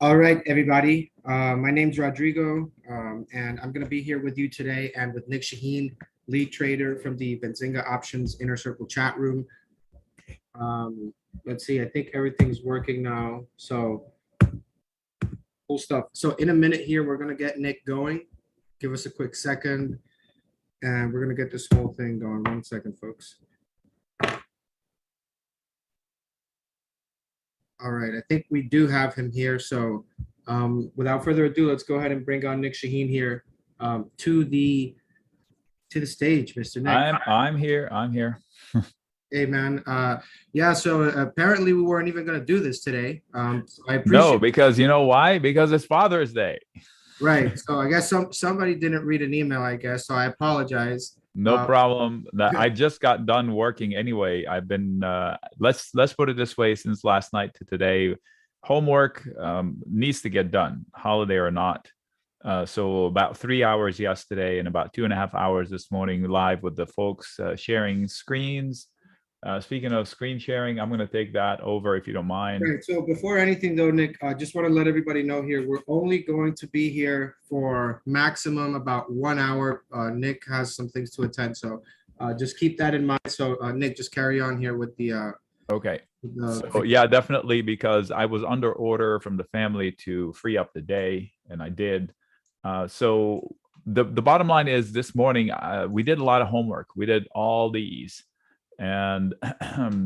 All right, everybody. My name's Rodrigo, and I'm going to be here with you today and with Nic Chahine, lead trader from the Benzinga Options Inner Circle chat room. Let's see, I think everything's working now. So cool stuff. So in a minute here, we're going to get Nic going. Give us a quick second, and we're going to get this whole thing going. 1 second, folks. All right, I think we do have him here. So without further ado, let's go ahead and bring on Nic Chahine here to the stage, Mr. Nic. I'm here. Hey, man. Yeah, so apparently we weren't even going to do this today. I appreciate No, because you know why? Because it's Father's Day. Right. So I guess somebody didn't read an email, I guess. So I apologize. No problem. I just got done working anyway. I've been let's put it this way, since last night to today, homework needs to get done, holiday or not. So about 3 hours yesterday and about 2.5 hours this morning live with the folks sharing screens. Speaking of screen sharing, I'm going to take that over if you don't mind. Right. So before anything though, Nic, I just want to let everybody know here, we're only going to be here for maximum about 1 hour. Nic has some things to attend. So just keep that in mind. So Nic, just carry on here with the okay. So yeah, definitely, because I was under order from the family to free up the day, and I did. So the bottom line is, this morning we did a lot of homework. We did all these. And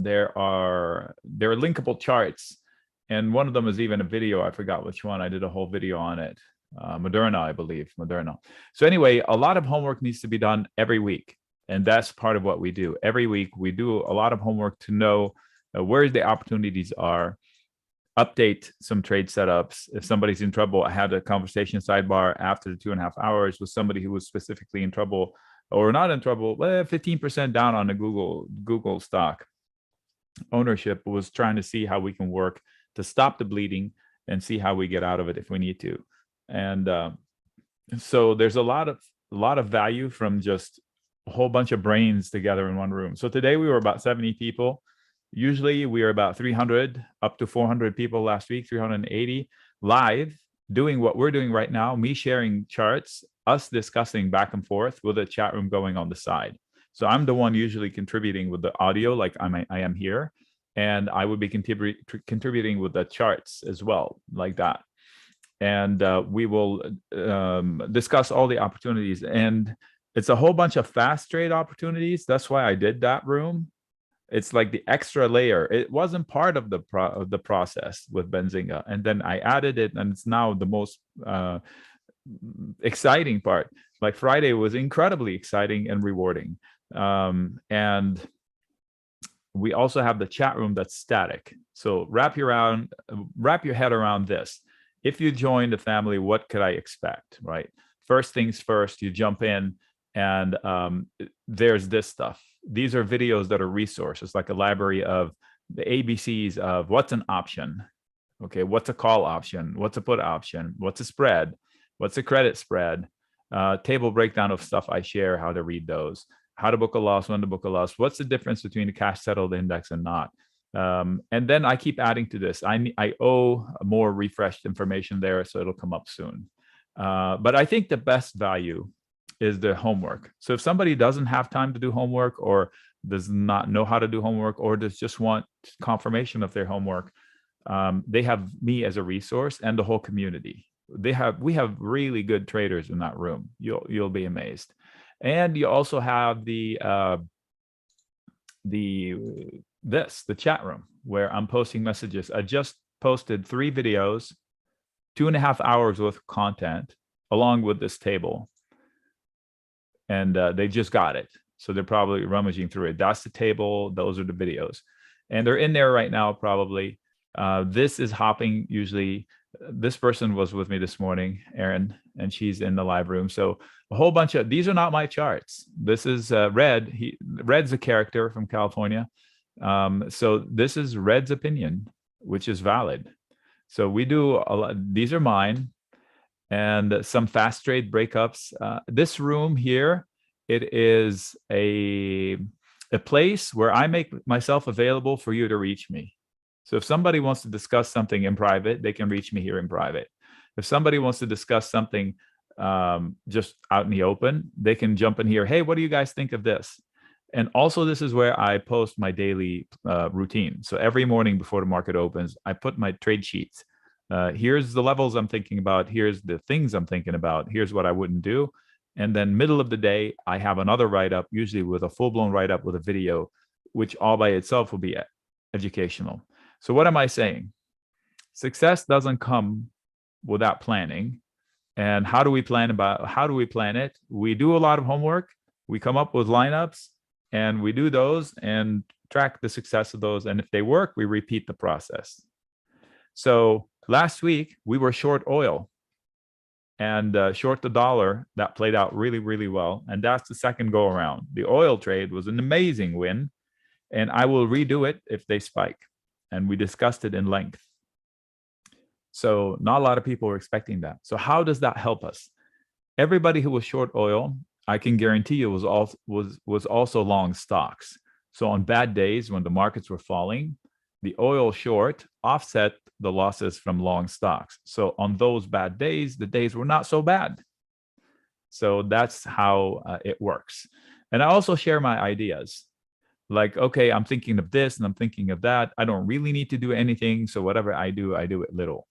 there are linkable charts, and one of them is even a video. I forgot which one. I did a whole video on it. Moderna, I believe. Moderna. So anyway, a lot of homework needs to be done every week, and that's part of what we do. Every week we do a lot of homework to know where the opportunities are, update some trade setups. If somebody's in trouble, I had a conversation sidebar after the 2.5 hours with somebody who was specifically in trouble, or not in trouble, 15% down on the Google stock ownership, was trying to see how we can work to stop the bleeding and see how we get out of it if we need to. And so there's a lot of value from just a whole bunch of brains together in one room. So today we were about 70 people. Usually we are about 300 up to 400 people last week, 380 live, doing what we're doing right now, me sharing charts, us discussing back and forth with a chat room going on the side. So I'm the one usually contributing with the audio, like I am here, and I would be contributing with the charts as well, like that. And we will discuss all the opportunities, and it's a whole bunch of fast trade opportunities. That's why I did that room. It's like the extra layer. It wasn't part of the process with Benzinga, and then I added it, and it's now the most exciting part. Like Friday was incredibly exciting and rewarding. And we also have the chat room that's static. So wrap your head around this. If you join the family, what could I expect, right? First things first, you jump in, and there's this stuff. These are videos that are resources, like a library of the ABCs of what's an option. Okay, what's a call option? What's a put option? What's a spread? What's a credit spread? Table breakdown of stuff I share, how to read those, how to book a loss, when to book a loss, what's the difference between the cash settled index and not. And then I keep adding to this. I owe more refreshed information there, so it'll come up soon. But I think the best value is the homework. So if somebody doesn't have time to do homework, or does not know how to do homework, or does just want confirmation of their homework, they have me as a resource, and the whole community. We have really good traders in that room. You'll be amazed. And you also have the chat room where I'm posting messages. I just posted 3 videos, 2.5 hours worth of content, along with this table. And they just got it. So they're probably rummaging through it. That's the table. Those are the videos. And they're in there right now, probably. This is hopping usually. This person was with me this morning, Erin, and she's in the live room. So a whole bunch of, these are not my charts. This is Red. Red's a character from California. So this is Red's opinion, which is valid. So we do a lot. These are mine. And some fast trade breakups. This room here, it is a place where I make myself available for you to reach me. So if somebody wants to discuss something in private, they can reach me here in private. If somebody wants to discuss something just out in the open, they can jump in here. Hey, what do you guys think of this? And also, this is where I post my daily routine. So every morning before the market opens, I put my trade sheets. Here's the levels I'm thinking about. Here's the things I'm thinking about. Here's what I wouldn't do. And then middle of the day, I have another write-up, usually with a full-blown write-up with a video, which all by itself will be educational. So what am I saying? Success doesn't come without planning. And how do we plan it? We do a lot of homework. We come up with lineups and we do those and track the success of those. And if they work, we repeat the process. So last week we were short oil and short the dollar. That played out really, really well. And that's the second go around. The oil trade was an amazing win. And I will redo it if they spike. And we discussed it in length. So not a lot of people were expecting that. So how does that help us? Everybody who was short oil, I can guarantee you was also long stocks. So on bad days when the markets were falling, the oil short offset the losses from long stocks. So on those bad days, the days were not so bad. So that's how it works. And I also share my ideas. Like, okay, I'm thinking of this and I'm thinking of that. I don't really need to do anything. So whatever I do it little.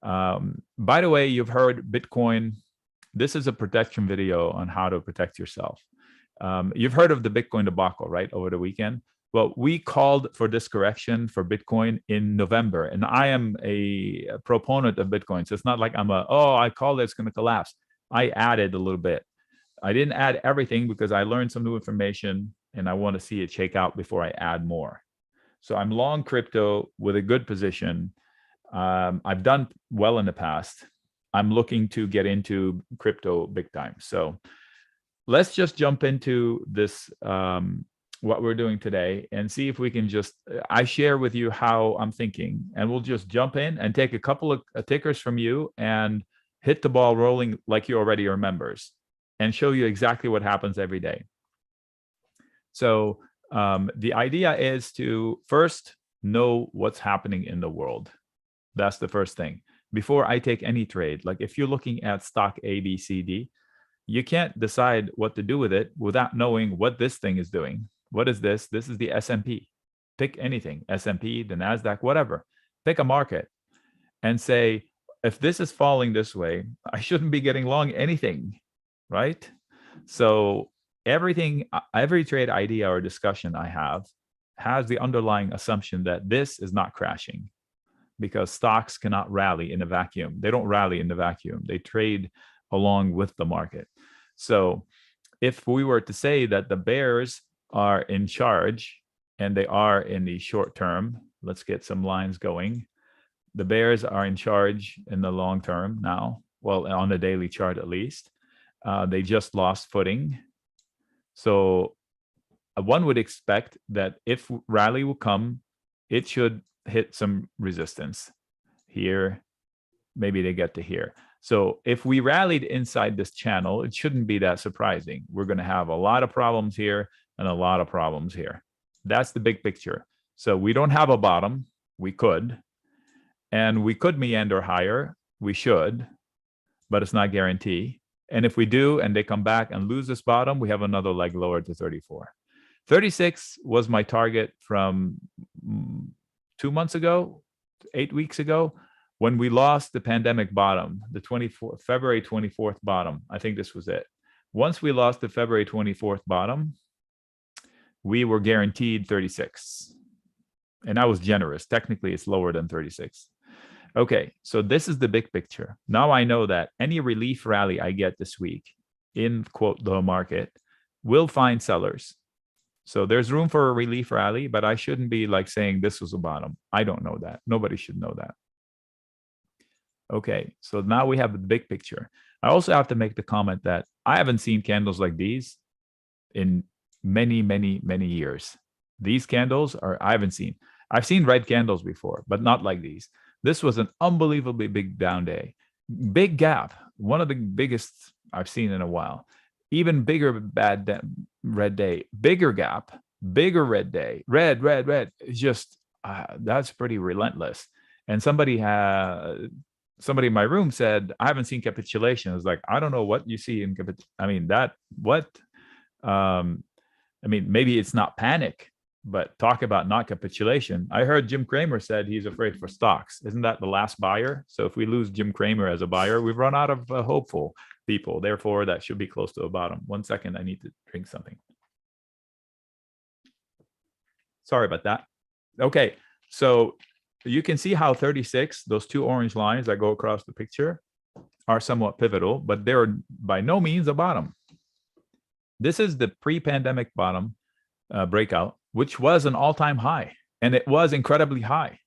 By the way, you've heard Bitcoin. This is a protection video on how to protect yourself. You've heard of the Bitcoin debacle, right? Over the weekend. Well, we called for this correction for Bitcoin in November. And I am a proponent of Bitcoin. So it's not like I called it, it's going to collapse. I added a little bit. I didn't add everything because I learned some new information and I want to see it shake out before I add more. So I'm long crypto with a good position. I've done well in the past. I'm looking to get into crypto big time. So let's just jump into this, what we're doing today, and see if we can I share with you how I'm thinking, and we'll just jump in and take a couple of tickers from you and hit the ball rolling like you already are members and show you exactly what happens every day. So the idea is to first know what's happening in the world. That's the first thing. Before I take any trade, like if you're looking at stock A, B, C, D, you can't decide what to do with it without knowing what this thing is doing. What is this? This is the S&P. Pick anything, S&P, the NASDAQ, whatever. Pick a market and say, if this is falling this way, I shouldn't be getting long anything, right? So every trade idea or discussion I have has the underlying assumption that this is not crashing, because stocks cannot rally in a vacuum. They don't rally in the vacuum. They trade along with the market. So if we were to say that the bears are in charge and they are in the short term, let's get some lines going. The bears are in charge in the long term now, well, on the daily chart at least. They just lost footing. So one would expect that if rally will come, it should hit some resistance here. Maybe they get to here. So if we rallied inside this channel, it shouldn't be that surprising. We're going to have a lot of problems here and a lot of problems here. That's the big picture. So we don't have a bottom. We could. And we could meander higher. We should. But it's not guaranteed. And if we do, and they come back and lose this bottom, we have another leg lower to 34. 36 was my target from 2 months ago, 8 weeks ago, when we lost the pandemic bottom, the February 24th bottom. I think this was it. Once we lost the February 24th bottom, we were guaranteed 36. And I was generous. Technically, it's lower than 36. Okay, so this is the big picture. Now I know that any relief rally I get this week in, quote, the market will find sellers. So there's room for a relief rally, but I shouldn't be like saying this was a bottom. I don't know that. Nobody should know that. Okay, so now we have the big picture. I also have to make the comment that I haven't seen candles like these in many, many, many years. These candles I haven't seen. I've seen red candles before, but not like these. This was an unbelievably big down day. Big gap, one of the biggest I've seen in a while. Even bigger red day, bigger gap, bigger red day, red. It's just that's pretty relentless. And somebody in my room said, I haven't seen capitulation. I was like, I don't know what you see in I mean, what? I mean, maybe it's not panic, but talk about not capitulation. I heard Jim Cramer said he's afraid for stocks. Isn't that the last buyer? So if we lose Jim Cramer as a buyer, we've run out of hopeful people. Therefore, that should be close to a bottom. 1 second, I need to drink something. Sorry about that. Okay, so you can see how 36, those two orange lines that go across the picture, are somewhat pivotal, but they're by no means a bottom. This is the pre-pandemic bottom breakout, which was an all-time high, and it was incredibly high.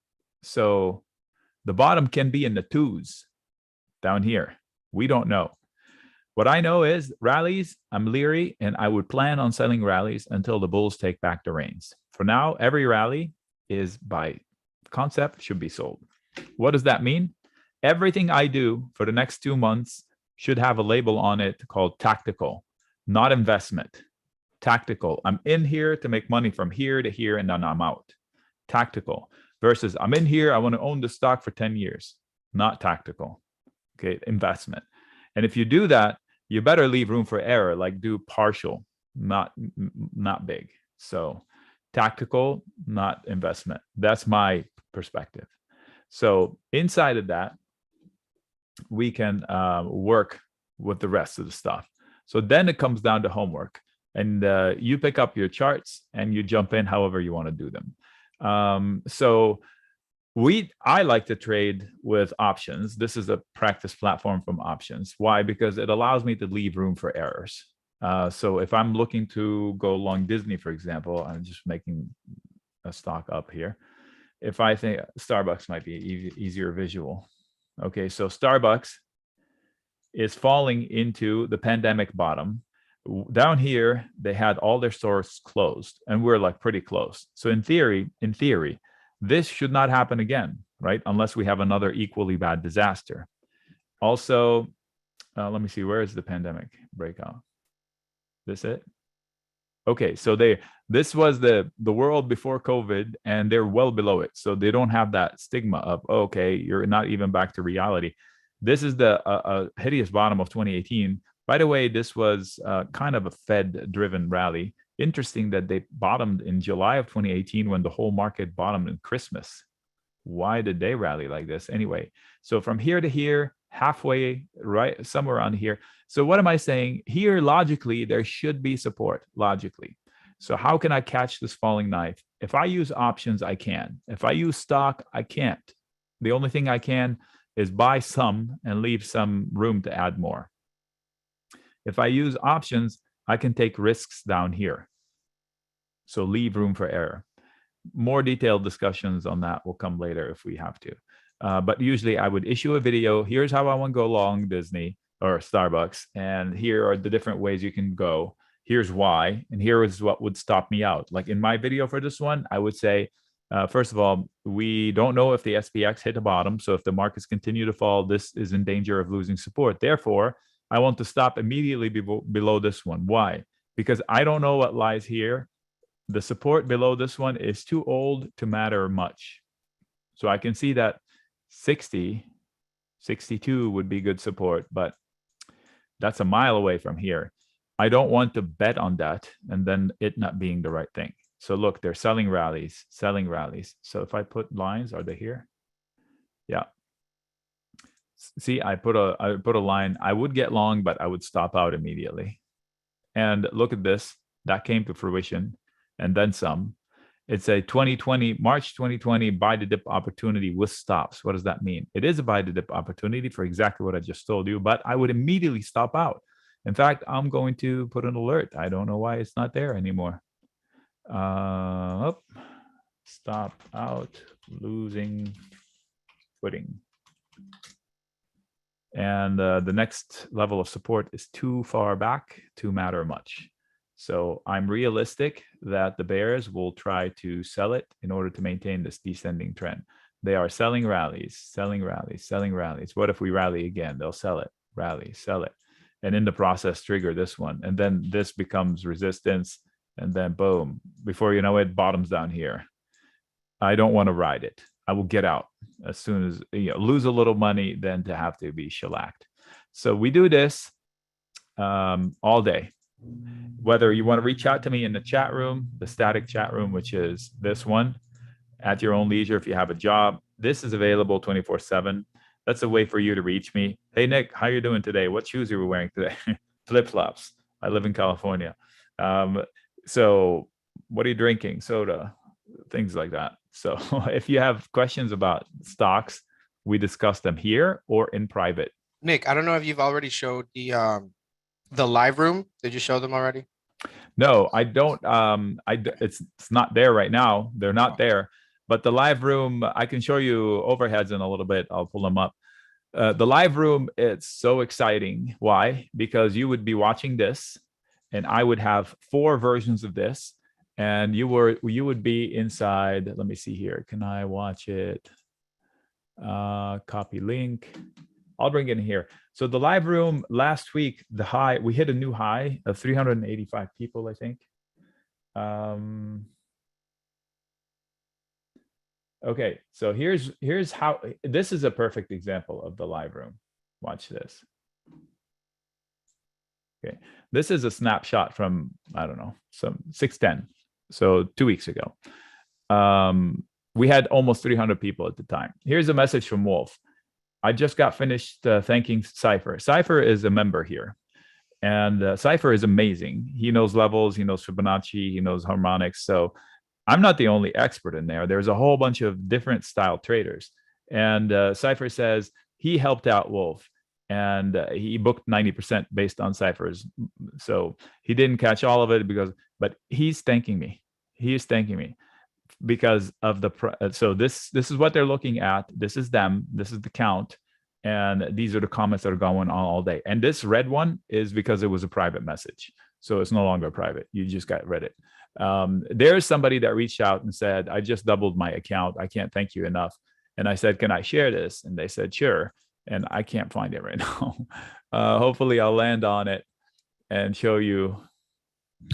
So the bottom can be in the twos down here. We don't know. What I know is rallies, I'm leery, and I would plan on selling rallies until the bulls take back the reins. For now, every rally is by concept should be sold. What does that mean? Everything I do for the next 2 months should have a label on it called tactical, not investment. Tactical. I'm in here to make money from here to here, and then I'm out. Tactical versus I'm in here, I want to own the stock for 10 years. Not tactical. Okay, investment. And if you do that, you better leave room for error, like do partial, not big. So tactical, not investment. That's my perspective. So inside of that, we can work with the rest of the stuff. So then it comes down to homework, and you pick up your charts and you jump in however you want to do them. I like to trade with options. This is a practice platform from options. Why? Because it allows me to leave room for errors. So if I'm looking to go long Disney, for example, I'm just making a stock up here. If I think Starbucks might be easier visual. Okay, so Starbucks is falling into the pandemic bottom. Down here, they had all their stores closed, and we're like pretty close. So in theory, this should not happen again, right? Unless we have another equally bad disaster. Also, let me see, where is the pandemic breakout? This it? Okay, so this was the world before COVID, and they're well below it. So they don't have that stigma of, oh, okay, you're not even back to reality. This is the hideous bottom of 2018. By the way, this was kind of a Fed-driven rally. Interesting that they bottomed in July of 2018 when the whole market bottomed in Christmas. Why did they rally like this? Anyway, so from here to here, halfway, right, somewhere around here. So what am I saying? Here, logically, there should be support, logically. So how can I catch this falling knife? If I use options, I can. If I use stock, I can't. The only thing I can is buy some and leave some room to add more. If I use options, I can take risks down here. So leave room for error. More detailed discussions on that will come later if we have to. But usually I would issue a video. Here's how I want to go long Disney or Starbucks. And here are the different ways you can go. Here's why. And here is what would stop me out. Like in my video for this one, I would say, first of all, we don't know if the SPX hit a bottom. So if the markets continue to fall, this is in danger of losing support. Therefore, I want to stop immediately below this one. Why? Because I don't know what lies here. The support below this one is too old to matter much. So I can see that 60, 62 would be good support, but that's a mile away from here. I don't want to bet on that and then it not being the right thing. So look, they're selling rallies, selling rallies. So if I put lines, are they here? Yeah. See, I put a line. I would get long, but I would stop out immediately. And look at this. That came to fruition and then some. It's a March 2020 buy the dip opportunity with stops. What does that mean? It is a buy the dip opportunity for exactly what I just told you, but I would immediately stop out. In fact, I'm going to put an alert. I don't know why it's not there anymore. Stop out, losing footing. And the next level of support is too far back to matter much. So I'm realistic that the bears will try to sell it in order to maintain this descending trend. They are selling rallies, selling rallies, selling rallies. What if we rally again? They'll sell it, rally, sell it. And in the process, trigger this one. And then this becomes resistance. And then boom, before you know it, bottoms down here. I don't want to ride it. I will get out as soon as, lose a little money than to have to be shellacked. So we do this all day. Whether you want to reach out to me in the chat room, the static chat room, which is this one, at your own leisure. If you have a job, this is available 24/7. That's a way for you to reach me. Hey, Nick, how you doing today? What shoes are you wearing today? Flip-flops. I live in California. So what are you drinking? Soda, things like that. So if you have questions about stocks, we discuss them here or in private. Nick, I don't know if you've already showed the live room. Did you show them already? No, I don't. It's not there right now. They're not there. But the live room, I can show you overheads in a little bit. I'll pull them up. The live room, it's so exciting. Why? Because you would be watching this, and I would have 4 versions of this, and you would be inside. Let me see here. Can I watch it? Copy link. I'll bring it in here. So the live room last week, we hit a new high of 385 people, I think. Okay, so here's how, this is a perfect example of the live room. Watch this. Okay, this is a snapshot from, I don't know, some 610. So 2 weeks ago. We had almost 300 people at the time. Here's a message from Wolf. I just got finished thanking Cypher. Cypher is a member here. And Cypher is amazing. He knows levels, he knows Fibonacci, he knows harmonics. So I'm not the only expert in there. There's a whole bunch of different style traders. And Cypher says he helped out Wolf. And he booked 90% based on Cypher's. So he didn't catch all of it but he's thanking me. He is thanking me because of so this is what they're looking at. This is them. This is the count. And these are the comments that are going on all day. And this red one is because it was a private message. So it's no longer private. You just got read it. There's somebody that reached out and said, I just doubled my account. I can't thank you enough. And I said, can I share this? And they said, sure. And I can't find it right now. Hopefully I'll land on it and show you.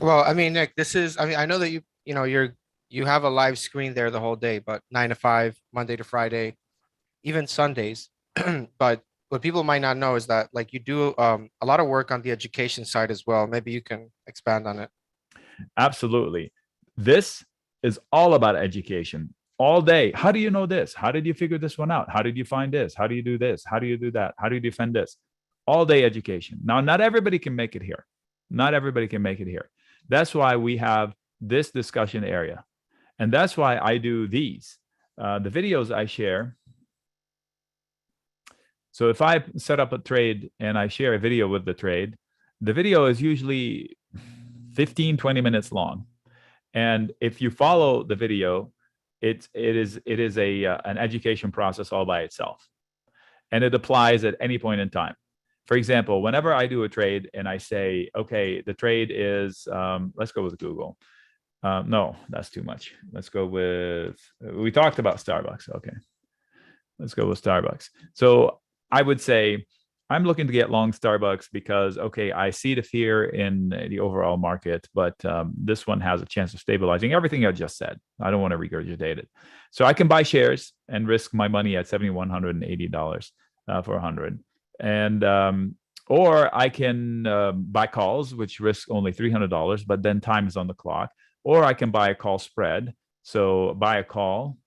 Well, I mean, Nick, I know that you have a live screen there the whole day, but 9 to 5, Monday to Friday, even Sundays. But what people might not know is that like you do a lot of work on the education side as well. Maybe you can expand on it. Absolutely. This is all about education all day. How do you know this? How did you figure this one out? How did you find this? How do you do this? How do you do that? How do you defend this? All day education. Now, not everybody can make it here. Not everybody can make it here. That's why we have this discussion area. And that's why I do these. The videos I share. So if I set up a trade and I share a video with the trade, the video is usually 15, 20 minutes long. And if you follow the video, it is an education process all by itself. And it applies at any point in time. For example, whenever I do a trade and I say, okay, the trade is, let's go with Google. No, that's too much. Let's go with, we talked about Starbucks. Okay, let's go with Starbucks. So I would say, I'm looking to get long Starbucks because, okay, I see the fear in the overall market, but this one has a chance of stabilizing everything I just said. I don't want to regurgitate it. So I can buy shares and risk my money at $7,180 for 100. And or I can buy calls, which risk only $300, but then time is on the clock. Or I can buy a call spread. So buy a call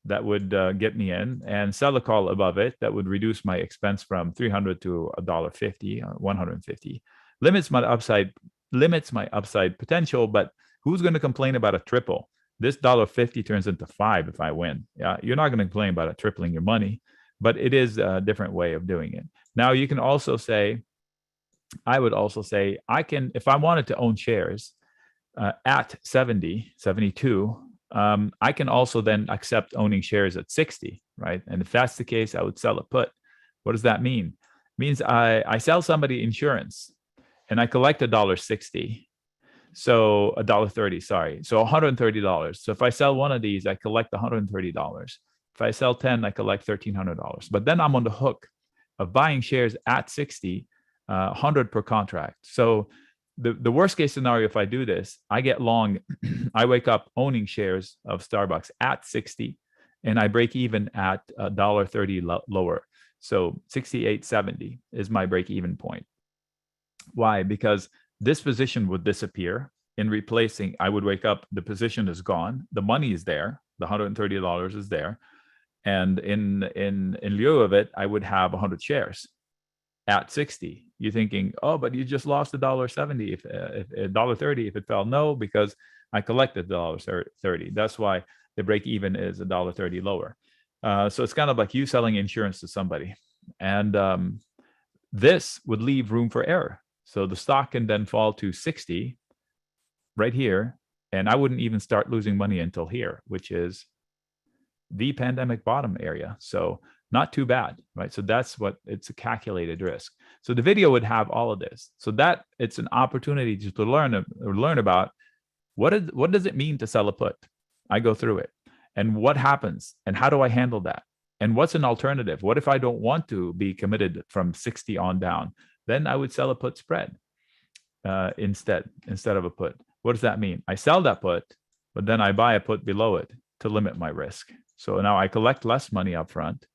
that would get me in and sell a call above it. That would reduce my expense from $300 to $1.50, $150. Limits my upside potential, but who's going to complain about a triple? This $1.50 turns into $5 if I win. Yeah, you're not going to complain about tripling your money, but it is a different way of doing it. Now you can also say, I would also say, I can, if I wanted to own shares at 70, 72, I can also then accept owning shares at 60, right? And if that's the case, I would sell a put. What does that mean? It means I sell somebody insurance and I collect $1.60. So $1.30, sorry. So $130. So if I sell one of these, I collect $130. If I sell 10, I collect $1,300. But then I'm on the hook of buying shares at 60, 100 per contract. So the worst case scenario, if I do this, I get long, I wake up owning shares of Starbucks at 60 and I break even at $1.30 lower. So 68.70 is my break even point. Why? Because this position would disappear in replacing, I would wake up, the position is gone, the money is there, the $130 is there. And in lieu of it, I would have 100 shares at 60. You're thinking, oh, but you just lost $1.70 if $1.30 if it fell. No, because I collected $1.30. That's why the break even is $1.30 lower. So it's kind of like you selling insurance to somebody. And this would leave room for error. So the stock can then fall to 60 right here. And I wouldn't even start losing money until here, which is the pandemic bottom area. So not too bad, right? So that's what it's a calculated risk. So the video would have all of this. So that it's an opportunity just to learn about what does it mean to sell a put? I go through it. And what happens? And how do I handle that? And what's an alternative? What if I don't want to be committed from 60 on down? Then I would sell a put spread instead of a put. What does that mean? I sell that put, but then I buy a put below it to limit my risk. So now I collect less money up front.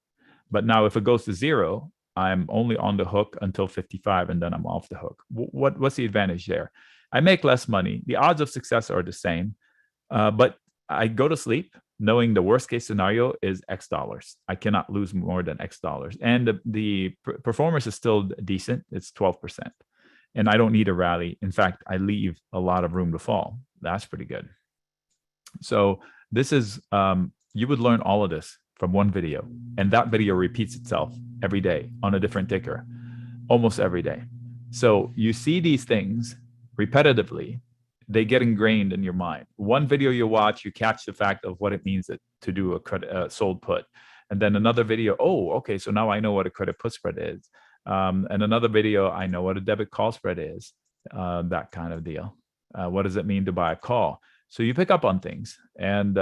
But now if it goes to zero, I'm only on the hook until 55 and then I'm off the hook. What's the advantage there? I make less money. The odds of success are the same, but I go to sleep knowing the worst case scenario is X dollars. I cannot lose more than X dollars. And the performance is still decent. It's 12%. And I don't need a rally. In fact, I leave a lot of room to fall. That's pretty good. So this is, you would learn all of this from one video. And that video repeats itself every day on a different ticker, almost every day. So you see these things repetitively, they get ingrained in your mind. One video you watch, you catch the fact of what it means to do a credit sold put. And then another video, oh, okay, so now I know what a credit put spread is. And another video, I know what a debit call spread is, that kind of deal. What does it mean to buy a call? So you pick up on things. And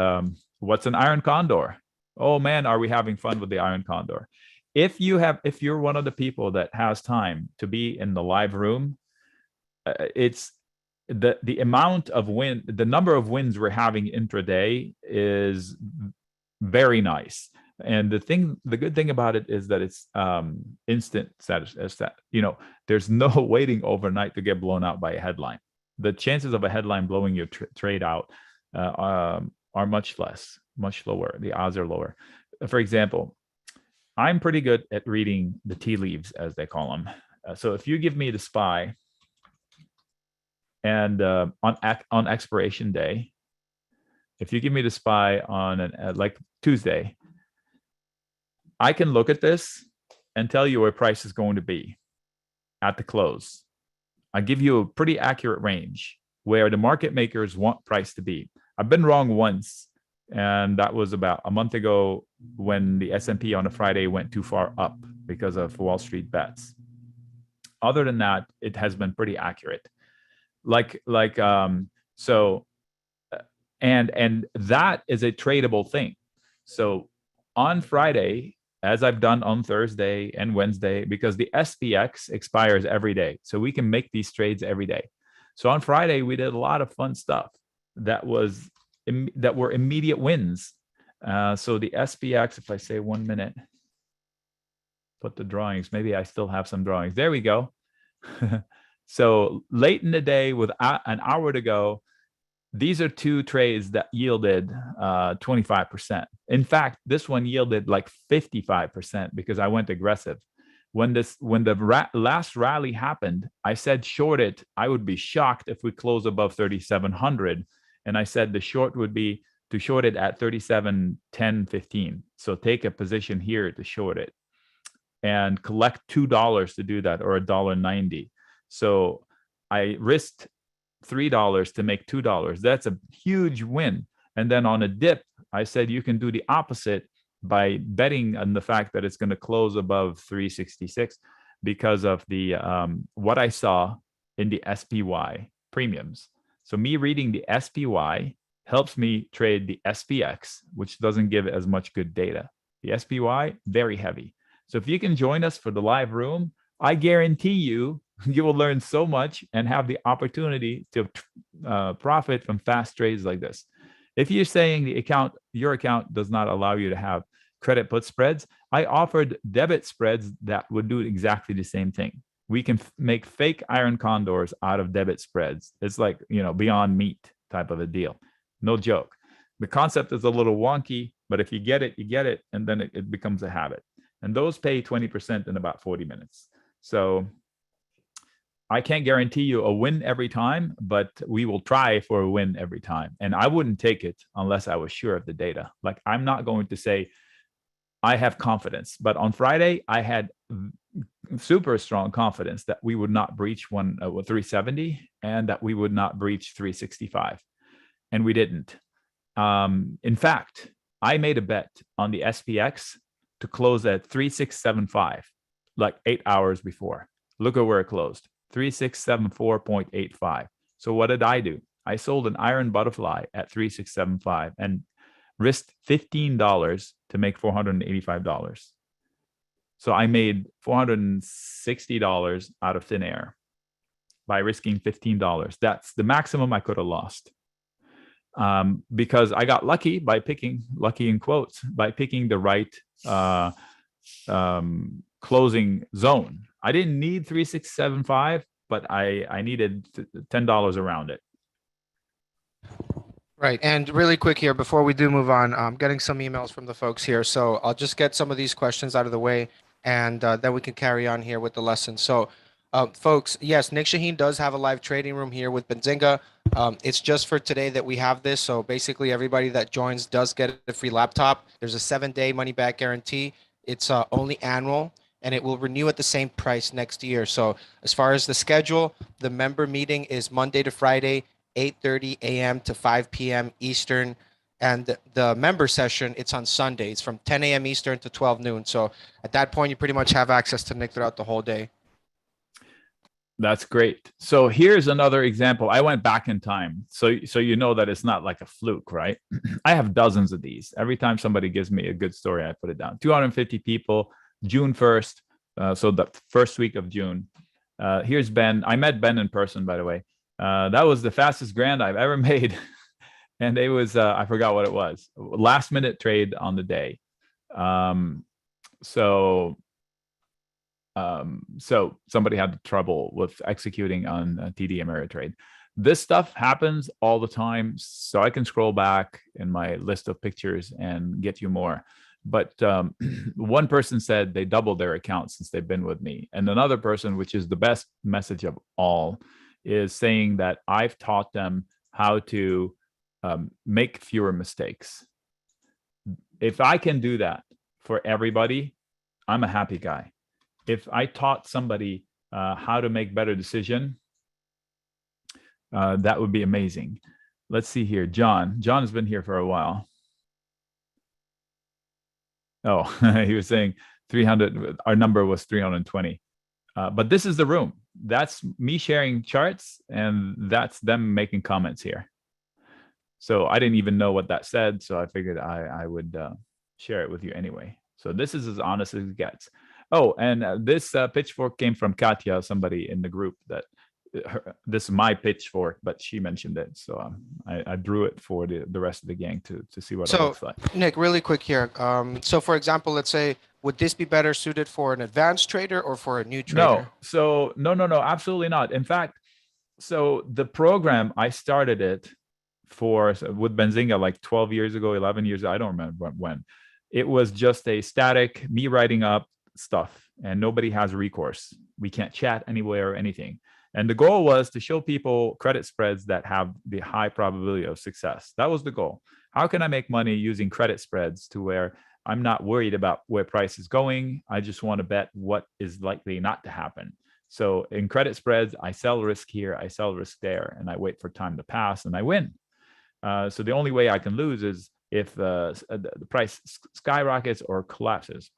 what's an Iron Condor? Oh man, are we having fun with the Iron Condor? If you're one of the people that has time to be in the live room, it's the amount of the number of wins we're having intraday is very nice. And the good thing about it is that it's instant status. There's no waiting overnight to get blown out by a headline. The chances of a headline blowing your trade out are much lower. The odds are lower. For example, I'm pretty good at reading the tea leaves, as they call them. So if you give me the SPY, and on expiration day, if you give me the SPY on like Tuesday, I can look at this and tell you where price is going to be at the close. I give you a pretty accurate range where the market makers want price to be. I've been wrong once, and that was about a month ago when the S&P on a Friday went too far up because of Wall Street bets. Other than that, it has been pretty accurate. And that is a tradable thing. So on Friday, as I've done on Thursday and Wednesday, because the SPX expires every day, so we can make these trades every day. So on Friday, we did a lot of fun stuff that were immediate wins. So the SPX, if I say 1 minute, put the drawings, maybe I still have some drawings. There we go. So late in the day with an hour to go, these are two trades that yielded 25%. In fact, this one yielded like 55% because I went aggressive. When the last rally happened, I said short it. I would be shocked if we close above 3,700. And I said the short would be to short it at 37.10.15. So take a position here to short it and collect $2 to do that, or $1.90. So I risked $3 to make $2. That's a huge win. And then on a dip, I said you can do the opposite by betting on the fact that it's going to close above 366 because of the what I saw in the SPY premiums. So me reading the SPY helps me trade the SPX, which doesn't give as much good data. The SPY, very heavy. So if you can join us for the live room, I guarantee you, you will learn so much and have the opportunity to profit from fast trades like this. If you're saying your account does not allow you to have credit put spreads, I offered debit spreads that would do exactly the same thing. We can make fake Iron Condors out of debit spreads. It's like, Beyond Meat type of a deal. No joke. The concept is a little wonky, but if you get it, you get it, and then it becomes a habit. And those pay 20% in about 40 minutes. So I can't guarantee you a win every time, but we will try for a win every time. And I wouldn't take it unless I was sure of the data. Like, I'm not going to say I have confidence, but on Friday, I had super strong confidence that we would not breach 370 and that we would not breach 365. And we didn't. In fact, I made a bet on the SPX to close at 3675, like 8 hours before. Look at where it closed, 3674.85. So what did I do? I sold an iron butterfly at 3675 and risked $15 to make $485. So I made $460 out of thin air by risking $15. That's the maximum I could have lost. Because I got lucky in quotes, by picking the right closing zone. I didn't need 3675, but I needed $10 around it. Right. And really quick here, before we do move on, I'm getting some emails from the folks here. So I'll just get some of these questions out of the way, and then we can carry on here with the lesson. So folks, yes, Nic Chahine does have a live trading room here with Benzinga. It's just for today that we have this. So basically everybody that joins does get a free laptop. There's a 7-day money back guarantee. It's only annual, and it will renew at the same price next year. So as far as the schedule, the member meeting is Monday to Friday, 8:30 a.m. to 5 p.m. Eastern. And the member session, it's on Sundays from 10 a.m. Eastern to 12 noon. So at that point, you pretty much have access to Nic throughout the whole day. That's great. So here's another example. I went back in time. So you know that it's not like a fluke, right? I have dozens of these. Every time somebody gives me a good story, I put it down. 250 people, June 1st. So the first week of June. Here's Ben. I met Ben in person, by the way. That was the fastest grand I've ever made. And it was, I forgot what it was. Last minute trade on the day. So somebody had trouble with executing on TD Ameritrade. This stuff happens all the time. So I can scroll back in my list of pictures and get you more. But one person said they doubled their account since they've been with me. And another person, which is the best message of all, is saying that I've taught them how to make fewer mistakes. If I can do that for everybody, I'm a happy guy. If I taught somebody how to make better decision, that would be amazing. Let's see here. John has been here for a while. Oh, he was saying 300. Our number was 320. But this is the room. That's me sharing charts, and that's them making comments here. So I didn't even know what that said, so I figured I would share it with you anyway. So this is as honest as it gets. Oh, and this pitchfork came from Katya, somebody in the group that this is my pitchfork, but she mentioned it. So I drew it for the rest of the gang to see what it looks like. Nic, really quick here. So for example, let's say, would this be better suited for an advanced trader or for a new trader? No. So no, absolutely not. In fact, so the program, I started it with Benzinga like 12 years ago, 11 years ago, I don't remember when. It was just a static, me writing up stuff, and nobody has recourse. We can't chat anywhere or anything. And the goal was to show people credit spreads that have the high probability of success. That was the goal. How can I make money using credit spreads to where I'm not worried about where price is going? I just want to bet what is likely not to happen. So in credit spreads, I sell risk here, I sell risk there, and I wait for time to pass and I win. So the only way I can lose is if the price skyrockets or collapses.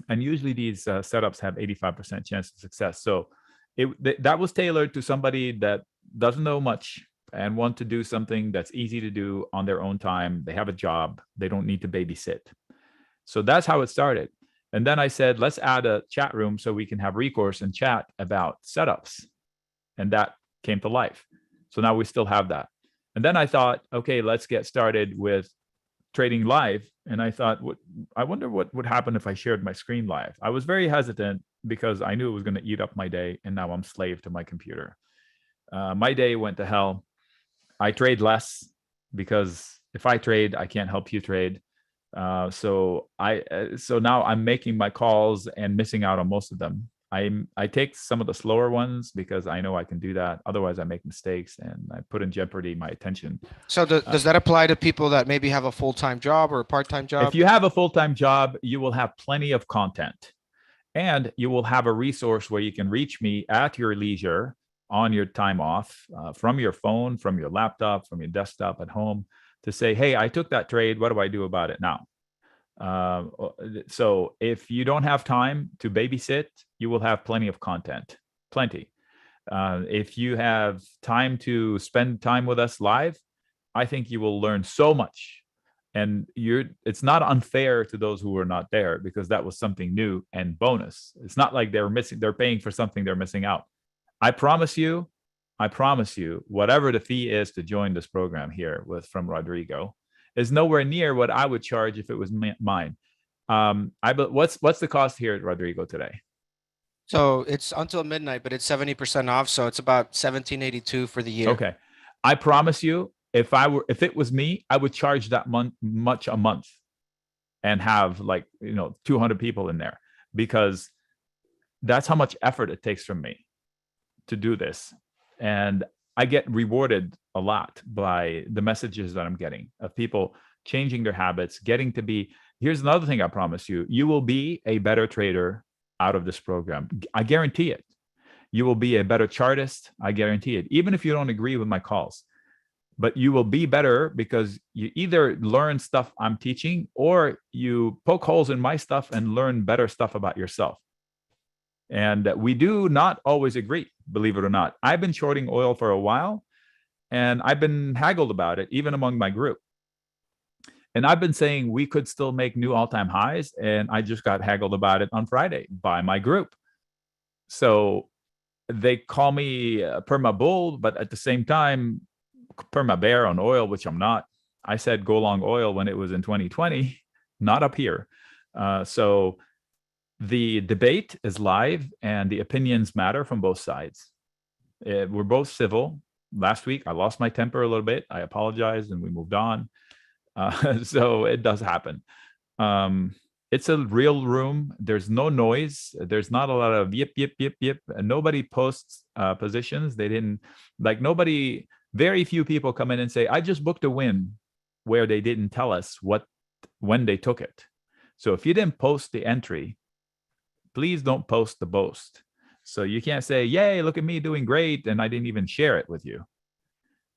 And usually these setups have 85% chance of success. So that was tailored to somebody that doesn't know much and want to do something that's easy to do on their own time. They have a job. They don't need to babysit. So that's how it started. And then I said, let's add a chat room so we can have recourse and chat about setups. And that came to life. So now we still have that. And then I thought, okay, let's get started with trading live. And I thought, I wonder what would happen if I shared my screen live. I was very hesitant because I knew it was going to eat up my day. And now I'm slave to my computer. My day went to hell. I trade less because if I trade, I can't help you trade. So now I'm making my calls and missing out on most of them. I take some of the slower ones because I know I can do that. Otherwise, I make mistakes and I put in jeopardy my attention. So does that apply to people that maybe have a full-time job or a part-time job? If you have a full-time job, you will have plenty of content, and you will have a resource where you can reach me at your leisure on your time off, from your phone, from your laptop, from your desktop at home, to say, hey, I took that trade. What do I do about it now? So if you don't have time to babysit, you will have plenty of content, plenty. If you have time to spend time with us live, I think you will learn so much. And it's not unfair to those who were not there, because that was something new and bonus. It's not like they're paying for something they're missing out. I promise you, whatever the fee is to join this program here from Rodrigo is nowhere near what I would charge if it was mine. What's the cost here at Rodrigo today? So it's until midnight, but it's 70% off. So it's about $17.82 for the year. Okay. I promise you, if it was me, I would charge that much a month and have 200 people in there, because that's how much effort it takes from me to do this. And I get rewarded a lot by the messages that I'm getting of people changing their habits, getting to be. Here's another thing I promise you. You will be a better trader out of this program. I guarantee it. You will be a better chartist. I guarantee it. Even if you don't agree with my calls, but you will be better because you either learn stuff I'm teaching or you poke holes in my stuff and learn better stuff about yourself. And we do not always agree, believe it or not. I've been shorting oil for a while, and I've been haggled about it, even among my group. And I've been saying we could still make new all-time highs, and I just got haggled about it on Friday by my group. So they call me perma bull, but at the same time, perma bear on oil, which I'm not. I said go long oil when it was in 2020, not up here. So the debate is live, and the opinions matter from both sides. We're both civil. Last week, I lost my temper a little bit. I apologized, and we moved on. So it does happen. It's a real room. There's no noise. There's not a lot of yip, yip, yip, yip. And nobody posts positions. They didn't, very few people come in and say, I just booked a win, where they didn't tell us when they took it. So if you didn't post the entry, please don't post the boast. So you can't say, yay, look at me doing great, and I didn't even share it with you.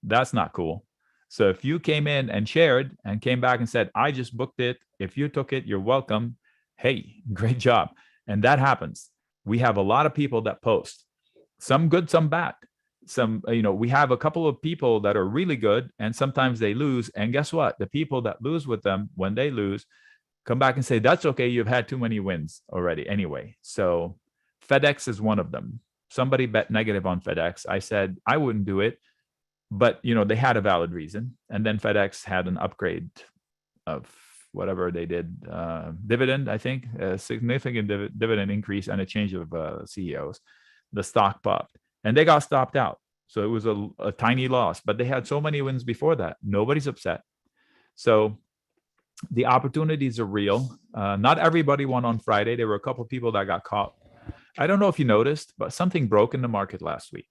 That's not cool. So if you came in and shared and came back and said, I just booked it, if you took it, you're welcome. Hey, great job. And that happens. We have a lot of people that post, some good, some bad. We have a couple of people that are really good, and sometimes they lose. And guess what? The people that lose with them, when they lose, come back and say, that's okay, you've had too many wins already anyway. So FedEx is one of them. Somebody bet negative on FedEx. I said I wouldn't do it, but they had a valid reason. And then FedEx had an upgrade of whatever they did, dividend, I think, a significant dividend increase and a change of CEOs. The stock popped and they got stopped out. So it was a tiny loss, but they had so many wins before that. Nobody's upset. So the opportunities are real. Not everybody won on Friday. There were a couple of people that got caught. I don't know if you noticed, but something broke in the market last week.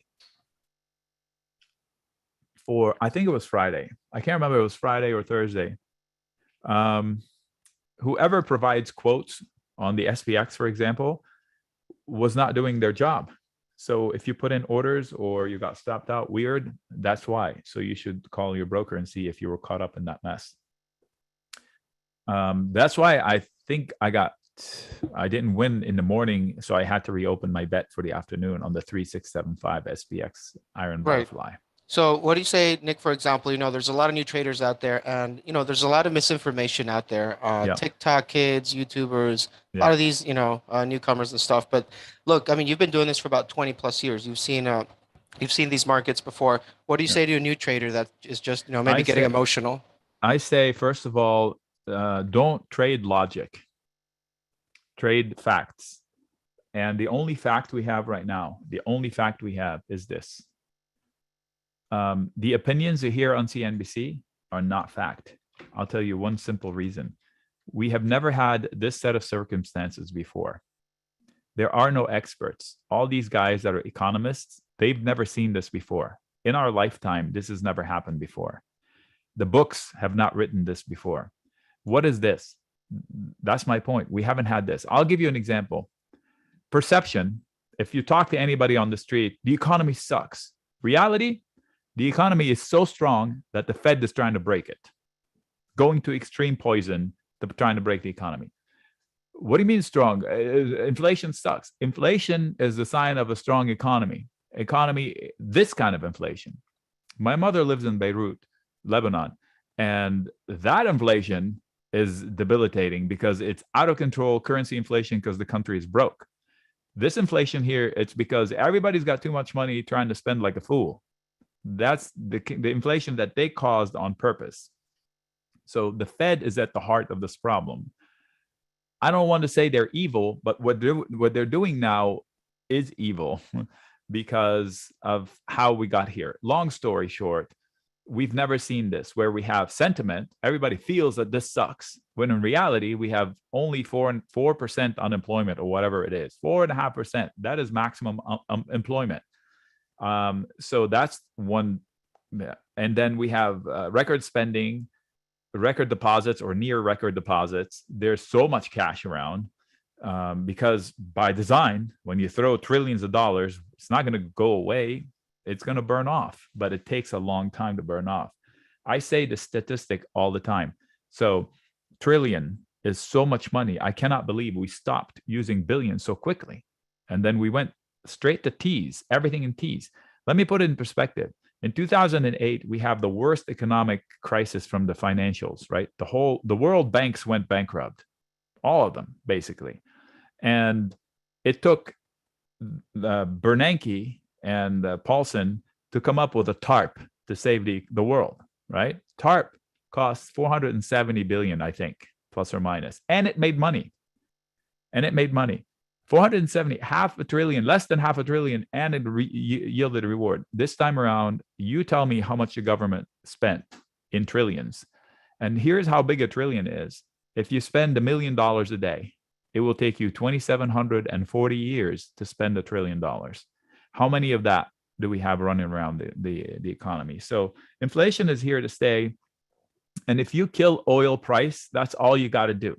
I think it was Friday. I can't remember if it was Friday or Thursday. Whoever provides quotes on the SPX, for example, was not doing their job. So if you put in orders or you got stopped out weird, that's why. So you should call your broker and see if you were caught up in that mess. That's why I think I didn't win in the morning, so I had to reopen my bet for the afternoon on the 3675 SPX Iron Butterfly. So what do you say, Nick, for example, there's a lot of new traders out there and, there's a lot of misinformation out there. Yeah, TikTok kids, YouTubers, a lot yeah. of these, newcomers and stuff. But look, I mean, you've been doing this for about 20 plus years. You've seen these markets before. What do you Yeah. say to a new trader that is just, maybe I getting say, emotional? I say, first of all, don't trade logic, trade facts. And the only fact we have right now, the only fact we have is this. The opinions you hear on CNBC are not fact. I'll tell you one simple reason. We have never had this set of circumstances before. There are no experts. All these guys that are economists, they've never seen this before. In our lifetime, this has never happened before. The books have not written this before. What is this? That's my point. We haven't had this. I'll give you an example. Perception, if you talk to anybody on the street, the economy sucks. Reality, the economy is so strong that the Fed is trying to break it, going to extreme poison to trying to break the economy. What do you mean strong? Inflation sucks. Inflation is a sign of a strong economy. This kind of inflation. My mother lives in Beirut, Lebanon, and that inflation is debilitating because it's out of control currency inflation because the country is broke. This inflation here, it's because everybody's got too much money trying to spend like a fool. That's the inflation that they caused on purpose. So the Fed is at the heart of this problem. I don't want to say they're evil, but what they're doing now is evil because of how we got here. Long story short, we've never seen this where we have sentiment. Everybody feels that this sucks, when in reality, we have only 4% unemployment or whatever it is, 4.5%. That is maximum employment. So that's one. And then we have record spending, record deposits or near record deposits. There's so much cash around because by design, when you throw trillions of dollars, it's not going to go away. It's going to burn off, but it takes a long time to burn off. I say the statistic all the time. So trillion is so much money. I cannot believe we stopped using billions so quickly. And then we went straight to T's, everything in T's. Let me put it in perspective. In 2008, we have the worst economic crisis from the financials, right? The world banks went bankrupt, all of them, basically. And it took Bernanke and Paulson to come up with a TARP to save the world, right? TARP cost 470 billion, I think, plus or minus. And it made money. 470, half a trillion, less than half a trillion, and it yielded a reward. This time around, you tell me how much the government spent in trillions. And here's how big a trillion is. If you spend $1 million a day, it will take you 2,740 years to spend $1 trillion. How many of that do we have running around the economy? So inflation is here to stay. And if you kill oil price, that's all you got to do.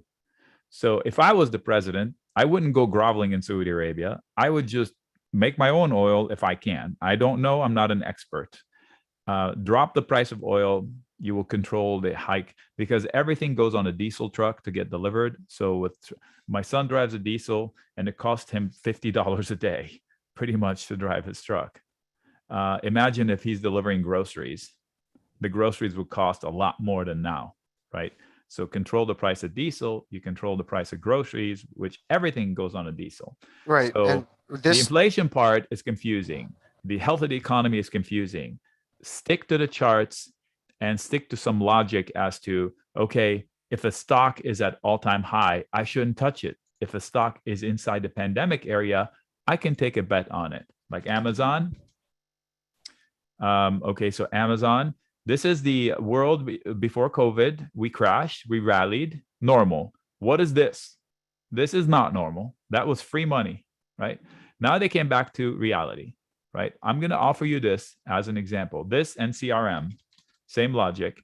So if I was the president, I wouldn't go groveling in Saudi Arabia. I would just make my own oil if I can. I don't know. I'm not an expert. Drop the price of oil. You will control the hike because everything goes on a diesel truck to get delivered. So my son drives a diesel and it cost him $50 a day, pretty much, to drive his truck. Imagine if he's delivering groceries. The groceries would cost a lot more than now, right? So control the price of diesel, you control the price of groceries, which everything goes on a diesel. Right. So And the inflation part is confusing. The health of the economy is confusing. Stick to the charts and stick to some logic as to, okay, if a stock is at all-time high, I shouldn't touch it. If a stock is inside the pandemic area, I can take a bet on it. Like Amazon. Okay, so Amazon. This is the world before COVID. We crashed, we rallied, normal. What is this? This is not normal. That was free money, right? Now they came back to reality, right? I'm going to offer you this as an example. This and CRM, same logic,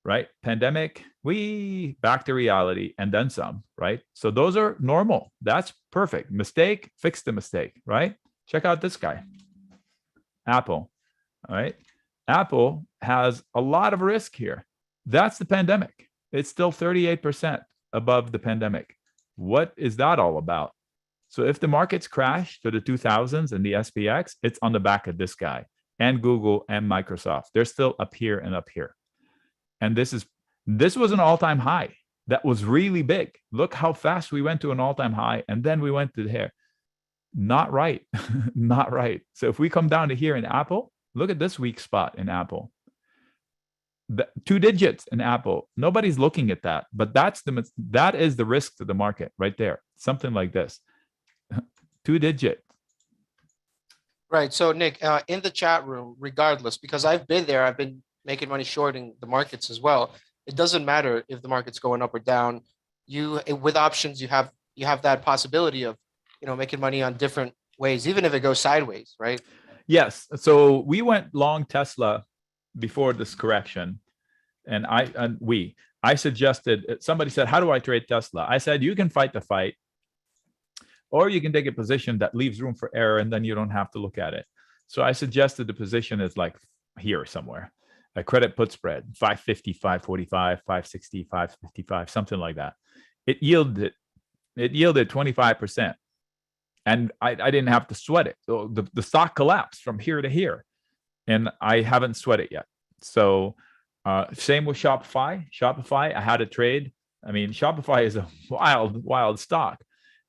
right? Pandemic, we back to reality and then some, right? So those are normal. That's perfect. Mistake, fix the mistake, right? Check out this guy, Apple, all right? Apple has a lot of risk here. That's the pandemic. It's still 38% above the pandemic. What is that all about? So if the markets crash to the 2000s and the SPX, it's on the back of this guy. and Google and Microsoft. They're still up here and up here. And this was an all-time high. That was really big. Look how fast we went to an all-time high, and then we went to here. Not right. Not right. So if we come down to here in Apple, look at this weak spot in Apple. The 2 digits in Apple. Nobody's looking at that, but that is the risk to the market right there. Something like this. 2 digit. Right. So Nick, in the chat room, regardless, because I've been there, I've been making money shorting the markets as well. It doesn't matter if the market's going up or down. With options, you have that possibility of, making money on different ways, even if it goes sideways, right? Yes. So we went long Tesla before this correction, and I suggested, somebody said, how do I trade Tesla? I said, you can fight the fight, or you can take a position that leaves room for error, and then you don't have to look at it. So I suggested the position is like here somewhere, a credit put spread, 550, 545, 560, 555, something like that. It yielded 25%. And I didn't have to sweat it. So the stock collapsed from here to here, and I haven't sweat it yet. So same with Shopify. I had a trade. I mean, Shopify is a wild stock.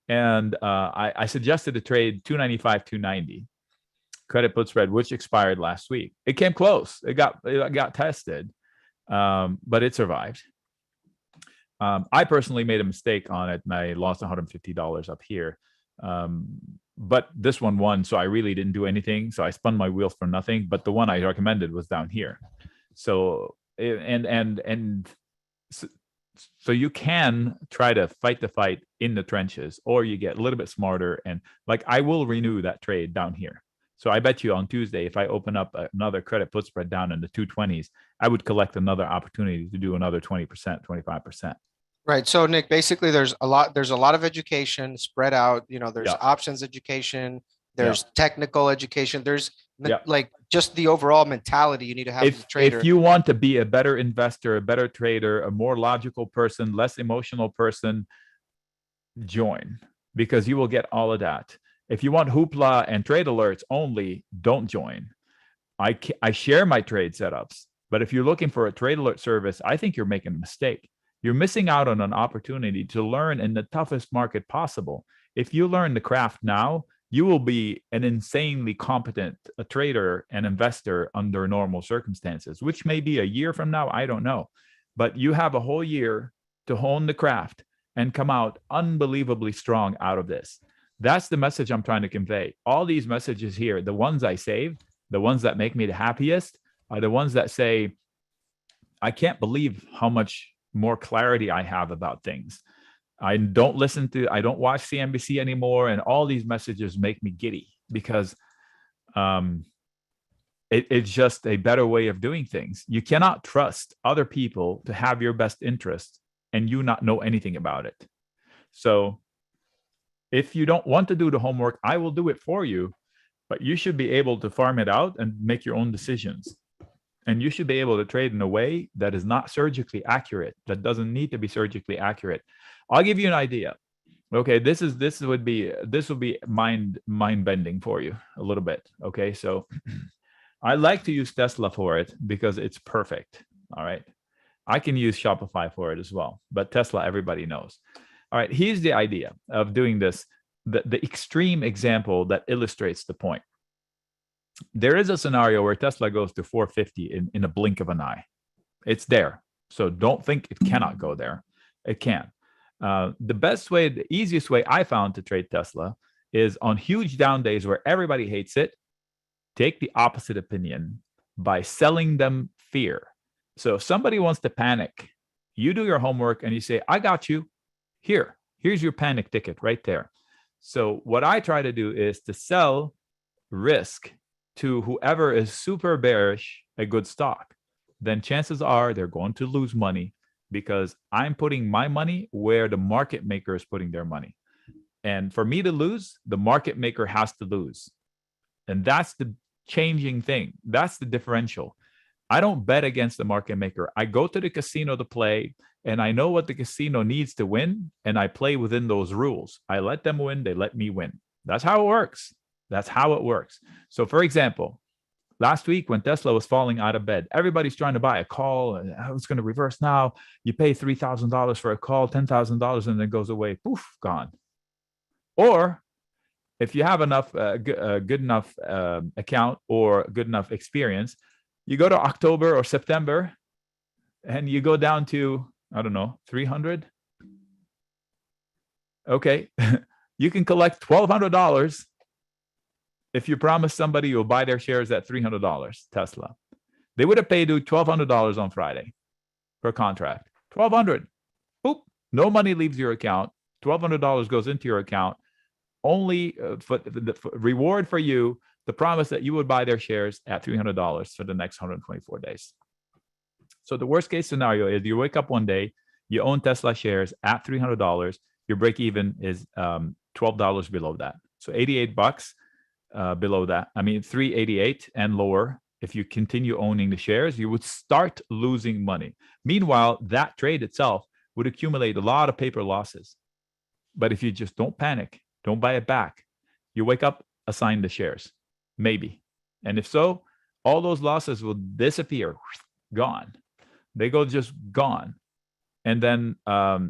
And I suggested a trade 295, 290 credit put spread, which expired last week. It came close. It got tested, but it survived. I personally made a mistake on it, and I lost $150 up here. But this one won, so I really didn't do anything. So I spun my wheels for nothing. But the one I recommended was down here. So so you can try to fight the fight in the trenches, or you get a little bit smarter. And like, I will renew that trade down here. So I bet you on Tuesday, if I open up another credit put spread down in the 220s, I would collect another opportunity to do another 20%, 25%. Right. So Nick, basically there's a lot of education spread out, there's options education, there's technical education, there's like just the overall mentality you need to have as a trader. If you want to be a better investor, a better trader, a more logical person, less emotional person, join, because you will get all of that. If you want hoopla and trade alerts only, don't join. I share my trade setups, but if you're looking for a trade alert service, I think you're making a mistake. You're missing out on an opportunity to learn in the toughest market possible. If you learn the craft now, you will be an insanely competent trader and investor under normal circumstances, which may be a year from now, I don't know. But you have a whole year to hone the craft and come out unbelievably strong out of this. That's the message I'm trying to convey. All these messages here, the ones I save, the ones that make me the happiest, are the ones that say, I can't believe how much more clarity I have about things. I don't watch CNBC anymore, and all these messages make me giddy because it's just a better way of doing things. You cannot trust other people to have your best interest and you not know anything about it. So if you don't want to do the homework, I will do it for you, but you should be able to farm it out and make your own decisions. And you should be able to trade in a way that is not surgically accurate, that doesn't need to be surgically accurate. I'll give you an idea. Okay, this would be mind bending for you a little bit. Okay, so I like to use Tesla for it because it's perfect. All right, I can use Shopify for it as well, but Tesla, everybody knows. All right, here's the idea of doing this, the extreme example that illustrates the point. There is a scenario where Tesla goes to 450 in a blink of an eye. It's there. So don't think it cannot go there. It can. The easiest way I found to trade Tesla is on huge down days where everybody hates it, take the opposite opinion by selling them fear. So if somebody wants to panic, you do your homework and you say, I got you. Here's your panic ticket right there. So what I try to do is to sell risk to whoever is super bearish a good stock. Then chances are they're going to lose money because I'm putting my money where the market maker is putting their money. And for me to lose, the market maker has to lose. And that's the changing thing. That's the differential. I don't bet against the market maker. I go to the casino to play, and I know what the casino needs to win, and I play within those rules. I let them win, they let me win. That's how it works. That's how it works. So for example, Last week, when Tesla was falling out of bed, everybody's trying to buy a call. And it's going to reverse now. You pay $3,000 for a call, $10,000, and it goes away. Poof, gone. Or if you have enough, good enough account or good enough experience, you go to October or September and you go down to, I don't know, 300. Okay. You can collect $1,200 if you promise somebody you'll buy their shares at $300, Tesla. They would have paid you $1,200 on Friday per contract. $1,200. Boop. No money leaves your account. $1,200 goes into your account. Only for the reward for you, the promise that you would buy their shares at $300 for the next 124 days. So the worst case scenario is you wake up one day, you own Tesla shares at $300. Your break even is $12 below that. So $88 below that. I mean, $388 and lower. If you continue owning the shares, you would start losing money. Meanwhile, that trade itself would accumulate a lot of paper losses. But if you just don't panic, don't buy it back, you wake up, assign the shares, maybe. And if so, all those losses will disappear, gone. They go just gone. And then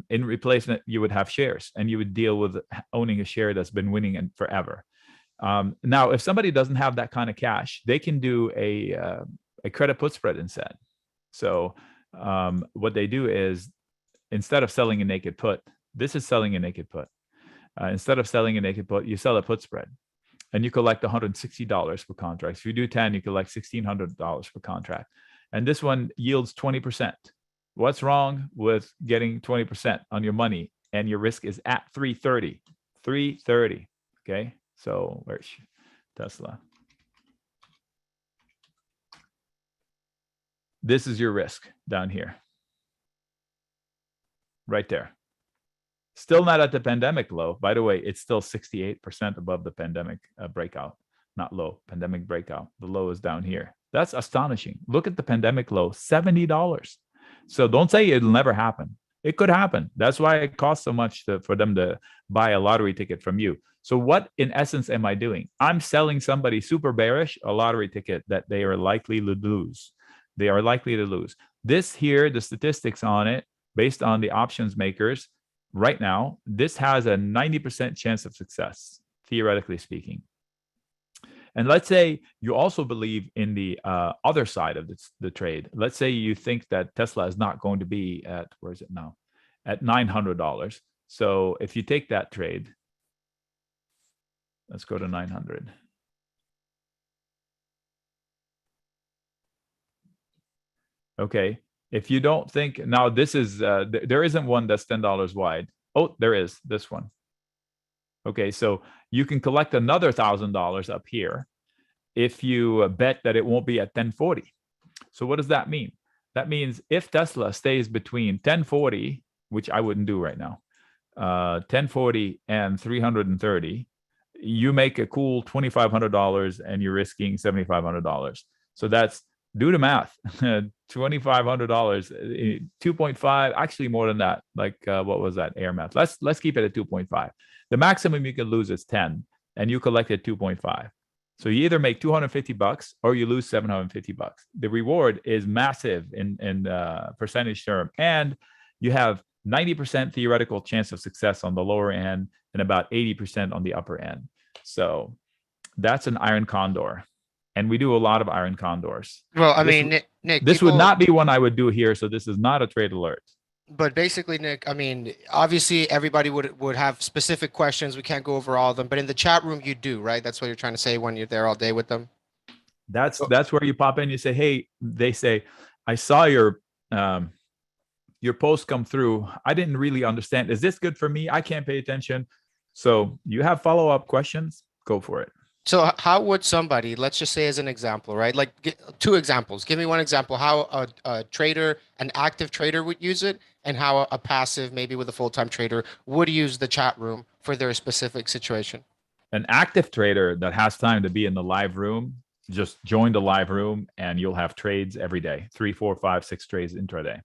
in replacement, you would have shares and you would deal with owning a share that's been winning forever. Now, if somebody doesn't have that kind of cash, they can do a credit put spread instead. So what they do is, instead of selling a naked put, this is selling a naked put. Instead of selling a naked put, you sell a put spread and you collect $160 per contract. If you do 10, you collect $1,600 per contract. And this one yields 20%. What's wrong with getting 20% on your money and your risk is at 330? 330. Okay. So where's Tesla? This is your risk down here. Right there. Still not at the pandemic low. By the way, it's still 68% above the pandemic breakout. Not low, pandemic breakout. The low is down here. That's astonishing. Look at the pandemic low, $70. So don't say it'll never happen. It could happen. That's why it costs so much for them to buy a lottery ticket from you. So what, in essence, am I doing? I'm selling somebody super bearish a lottery ticket that they are likely to lose. They are likely to lose. This here, the statistics on it, based on the options makers, right now, this has a 90% chance of success, theoretically speaking. And let's say you also believe in the other side of the trade. Let's say you think that Tesla is not going to be at, where is it now? At $900. So if you take that trade, let's go to 900. Okay. If you don't think, now this is, there isn't one that's $10 wide. Oh, there is this one. Okay, so you can collect another $1,000 up here if you bet that it won't be at 1040. So what does that mean? That means if Tesla stays between 1040, which I wouldn't do right now, 1040 and 330, you make a cool $2,500 and you're risking $7,500. So that's, do the math, $2,500, 2.5, actually more than that. Like what was that air math? Let's keep it at 2.5. The maximum you can lose is 10 and you collected 2.5. So you either make $250 or you lose $750. The reward is massive in percentage term, and you have 90% theoretical chance of success on the lower end and about 80% on the upper end. So that's an Iron Condor. And we do a lot of Iron Condors. Well, I mean, Nick, this would not be one I would do here. So this is not a trade alert. But basically, Nick, I mean, obviously everybody would have specific questions. We can't go over all of them, but in the chat room you do, right? That's what you're trying to say when you're there all day with them. That's where you pop in. You say, hey, they say, I saw your post come through. I didn't really understand. Is this good for me? I can't pay attention. So you have follow-up questions, go for it. So how would somebody, let's just say as an example, right? Like two examples. Give me one example how a trader, an active trader would use it, and how a passive, maybe with a full-time trader, would use the chat room for their specific situation. An active trader that has time to be in the live room, just join the live room and you'll have trades every day, 3, 4, 5, 6 trades intraday.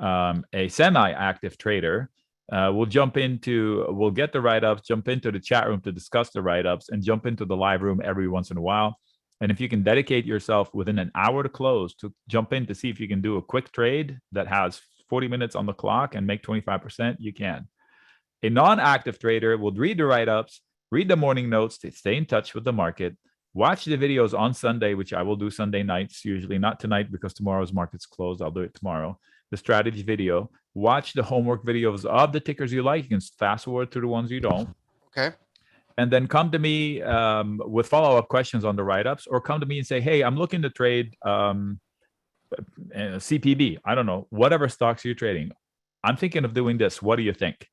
A semi-active trader we'll get the write-ups, jump into the chat room to discuss the write-ups, and jump into the live room every once in a while. And if you can dedicate yourself within an hour to close to jump in to see if you can do a quick trade that has 40 minutes on the clock and make 25%, you can. A non-active trader will read the write-ups, read the morning notes to stay in touch with the market, watch the videos on Sunday, which I will do Sunday nights, usually not tonight because tomorrow's market's closed. I'll do it tomorrow. The strategy video, watch the homework videos of the tickers you like. You can fast forward to the ones you don't. Okay. And then come to me with follow-up questions on the write-ups, or come to me and say, hey, I'm looking to trade CPB. I don't know, whatever stocks you're trading. I'm thinking of doing this. What do you think?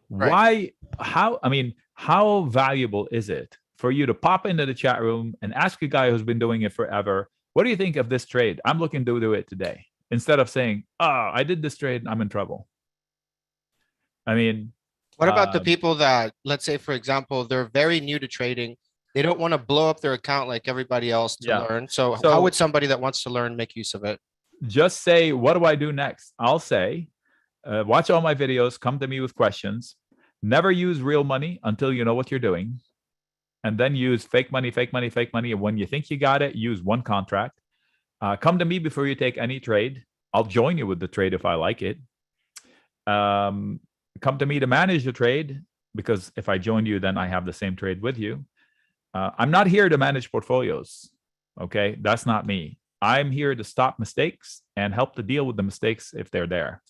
Right. How valuable is it for you to pop into the chat room and ask a guy who's been doing it forever, what do you think of this trade? I'm looking to do it today. Instead of saying, oh, I did this trade and I'm in trouble. I mean, what about the people that, let's say, for example, they're very new to trading. They don't want to blow up their account like everybody else to learn. So how would somebody that wants to learn make use of it? Just say, what do I do next? I'll say, watch all my videos, come to me with questions. Never use real money until you know what you're doing. And then use fake money, fake money, fake money. And when you think you got it, use one contract. Come to me before you take any trade. I'll join you with the trade if I like it. Come to me to manage the trade, because if I join you, then I have the same trade with you. I'm not here to manage portfolios. Okay, that's not me. I'm here to stop mistakes and help to deal with the mistakes if they're there.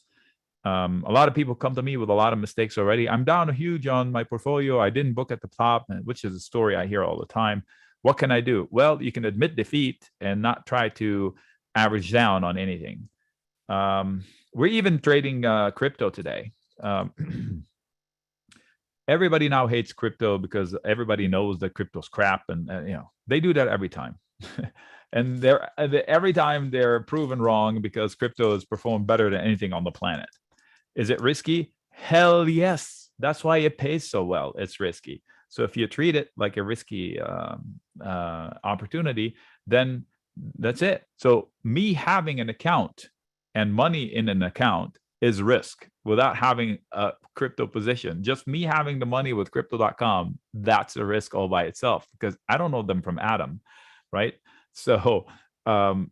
A lot of people come to me with a lot of mistakes already. I'm down huge on my portfolio. I didn't book at the top, which is a story I hear all the time. What can I do? Well, you can admit defeat and not try to average down on anything. We're even trading crypto today. Everybody now hates crypto because everybody knows that crypto's crap, and they do that every time. And every time they're proven wrong because crypto has performed better than anything on the planet. Is it risky? Hell yes. That's why it pays so well. It's risky. So if you treat it like a risky opportunity, then that's it. So me having an account and money in an account is risk without having a crypto position. Just me having the money with crypto.com, that's a risk all by itself, because I don't know them from Adam, right? So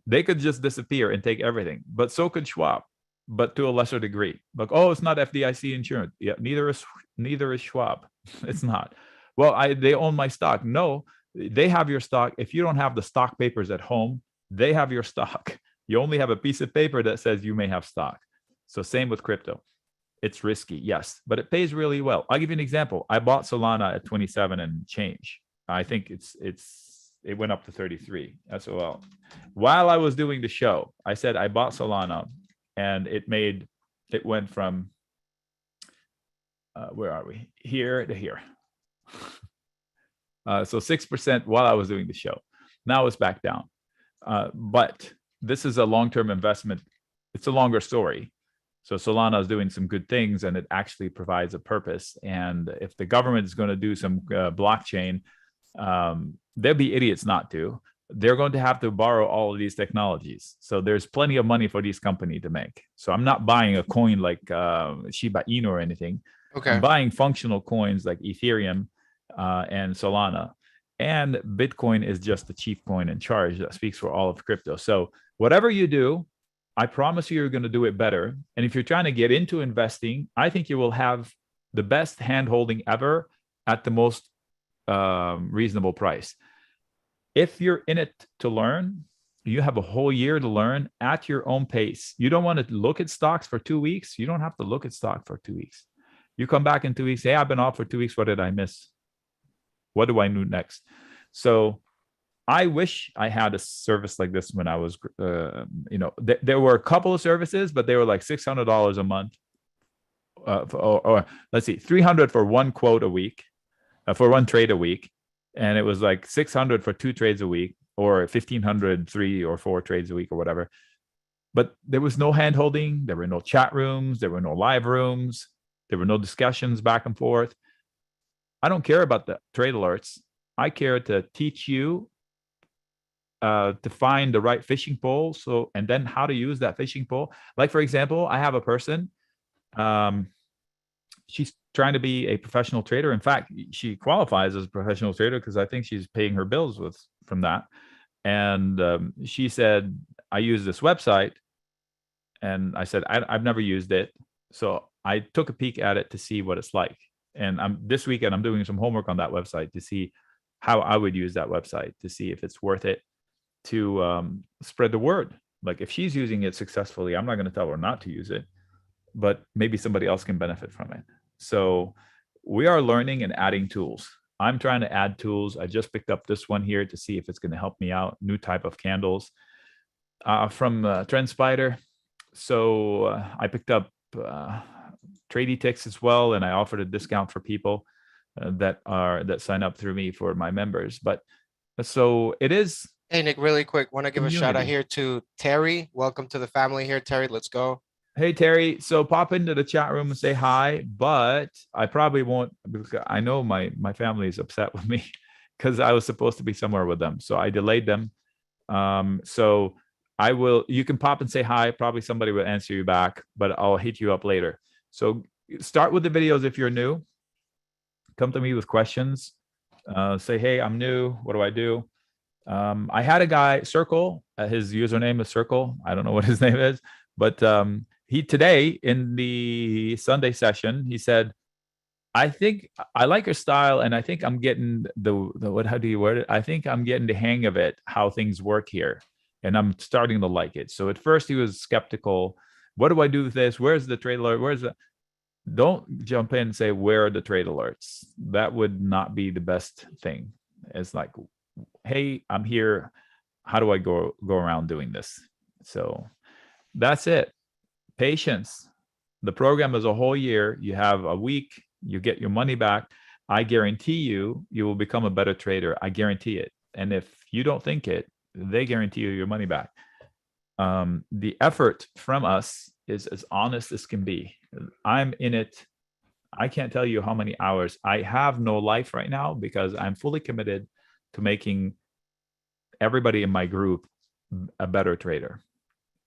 they could just disappear and take everything, but so could Schwab, but to a lesser degree. Like, oh, it's not FDIC insurance. Yeah, neither is Schwab. It's not. Well, they own my stock. No, they have your stock. If you don't have the stock papers at home, they have your stock. You only have a piece of paper that says you may have stock. So same with crypto. It's risky, yes, but it pays really well. I'll give you an example. I bought Solana at 27 and change. I think it went up to 33 SOL. While I was doing the show, I said I bought Solana, and it went from where are we? Here to here. So 6% while I was doing the show. Now it's back down. But this is a long-term investment. It's a longer story. So Solana is doing some good things, and it actually provides a purpose. And if the government is going to do some blockchain, they'll be idiots not to. They're going to have to borrow all of these technologies. So there's plenty of money for these companies to make. So I'm not buying a coin like Shiba Inu or anything. Okay. I'm buying functional coins like Ethereum and Solana. And Bitcoin is just the chief coin in charge that speaks for all of crypto. So whatever you do, I promise you're going to do it better. And if you're trying to get into investing, I think you will have the best hand-holding ever at the most reasonable price. If you're in it to learn, you have a whole year to learn at your own pace. You don't want to look at stocks for 2 weeks. You don't have to look at stock for 2 weeks. You come back in 2 weeks, hey, I've been off for 2 weeks. What did I miss? What do I do next? So I wish I had a service like this when I was, there were a couple of services, but they were like $600 a month, or let's see, $300 for one quote a week, for one trade a week, and it was like $600 for 2 trades a week, or $1,500 3 or 4 trades a week, or whatever. But there was no hand holding. There were no chat rooms. There were no live rooms. There were no discussions back and forth. I don't care about the trade alerts. I care to teach you to find the right fishing pole. So, and then how to use that fishing pole. Like, for example, I have a person, she's trying to be a professional trader. In fact, she qualifies as a professional trader because I think she's paying her bills from that. And she said, I use this website. And I said, I've never used it. So I took a peek at it to see what it's like. And this weekend, I'm doing some homework on that website to see how I would use that website to see if it's worth it to spread the word. Like if she's using it successfully, I'm not going to tell her not to use it, but maybe somebody else can benefit from it. So we are learning and adding tools. I'm trying to add tools. I just picked up this one here to see if it's going to help me out. New type of candles from TrendSpider. So I picked up tradie ticks as well, and I offered a discount for people that sign up through me for my members. But so it is. Hey, Nick, really quick, want to give a shout out Community. here to Terry. Welcome to the family here, Terry. Let's go. Hey, Terry. So pop into the chat room and say hi, but I probably won't, because I know my family is upset with me because I was supposed to be somewhere with them. So I delayed them. So I will, you can pop and say hi. Probably somebody will answer you back, but I'll hit you up later. So start with the videos if you're new. Come to me with questions. Say, hey, I'm new. What do I do? I had a guy, Circle, his username is Circle. I don't know what his name is, but he today in the Sunday session, he said, I think I like your style, and I think I'm getting how do you word it? I think I'm getting the hang of it, how things work here, and I'm starting to like it. So at first he was skeptical. What do I do with this? Where's the trade alert? Where's the? Don't jump in and say, where are the trade alerts? That would not be the best thing. It's like, hey, I'm here. How do I go around doing this? So that's it. Patience. The program is a whole year. You have a week, you get your money back. I guarantee you will become a better trader. I guarantee it. And if you don't think it, they guarantee you your money back. The effort from us is as honest as can be. I'm in it. I can't tell you how many hours. I have no life right now because I'm fully committed to making everybody in my group a better trader,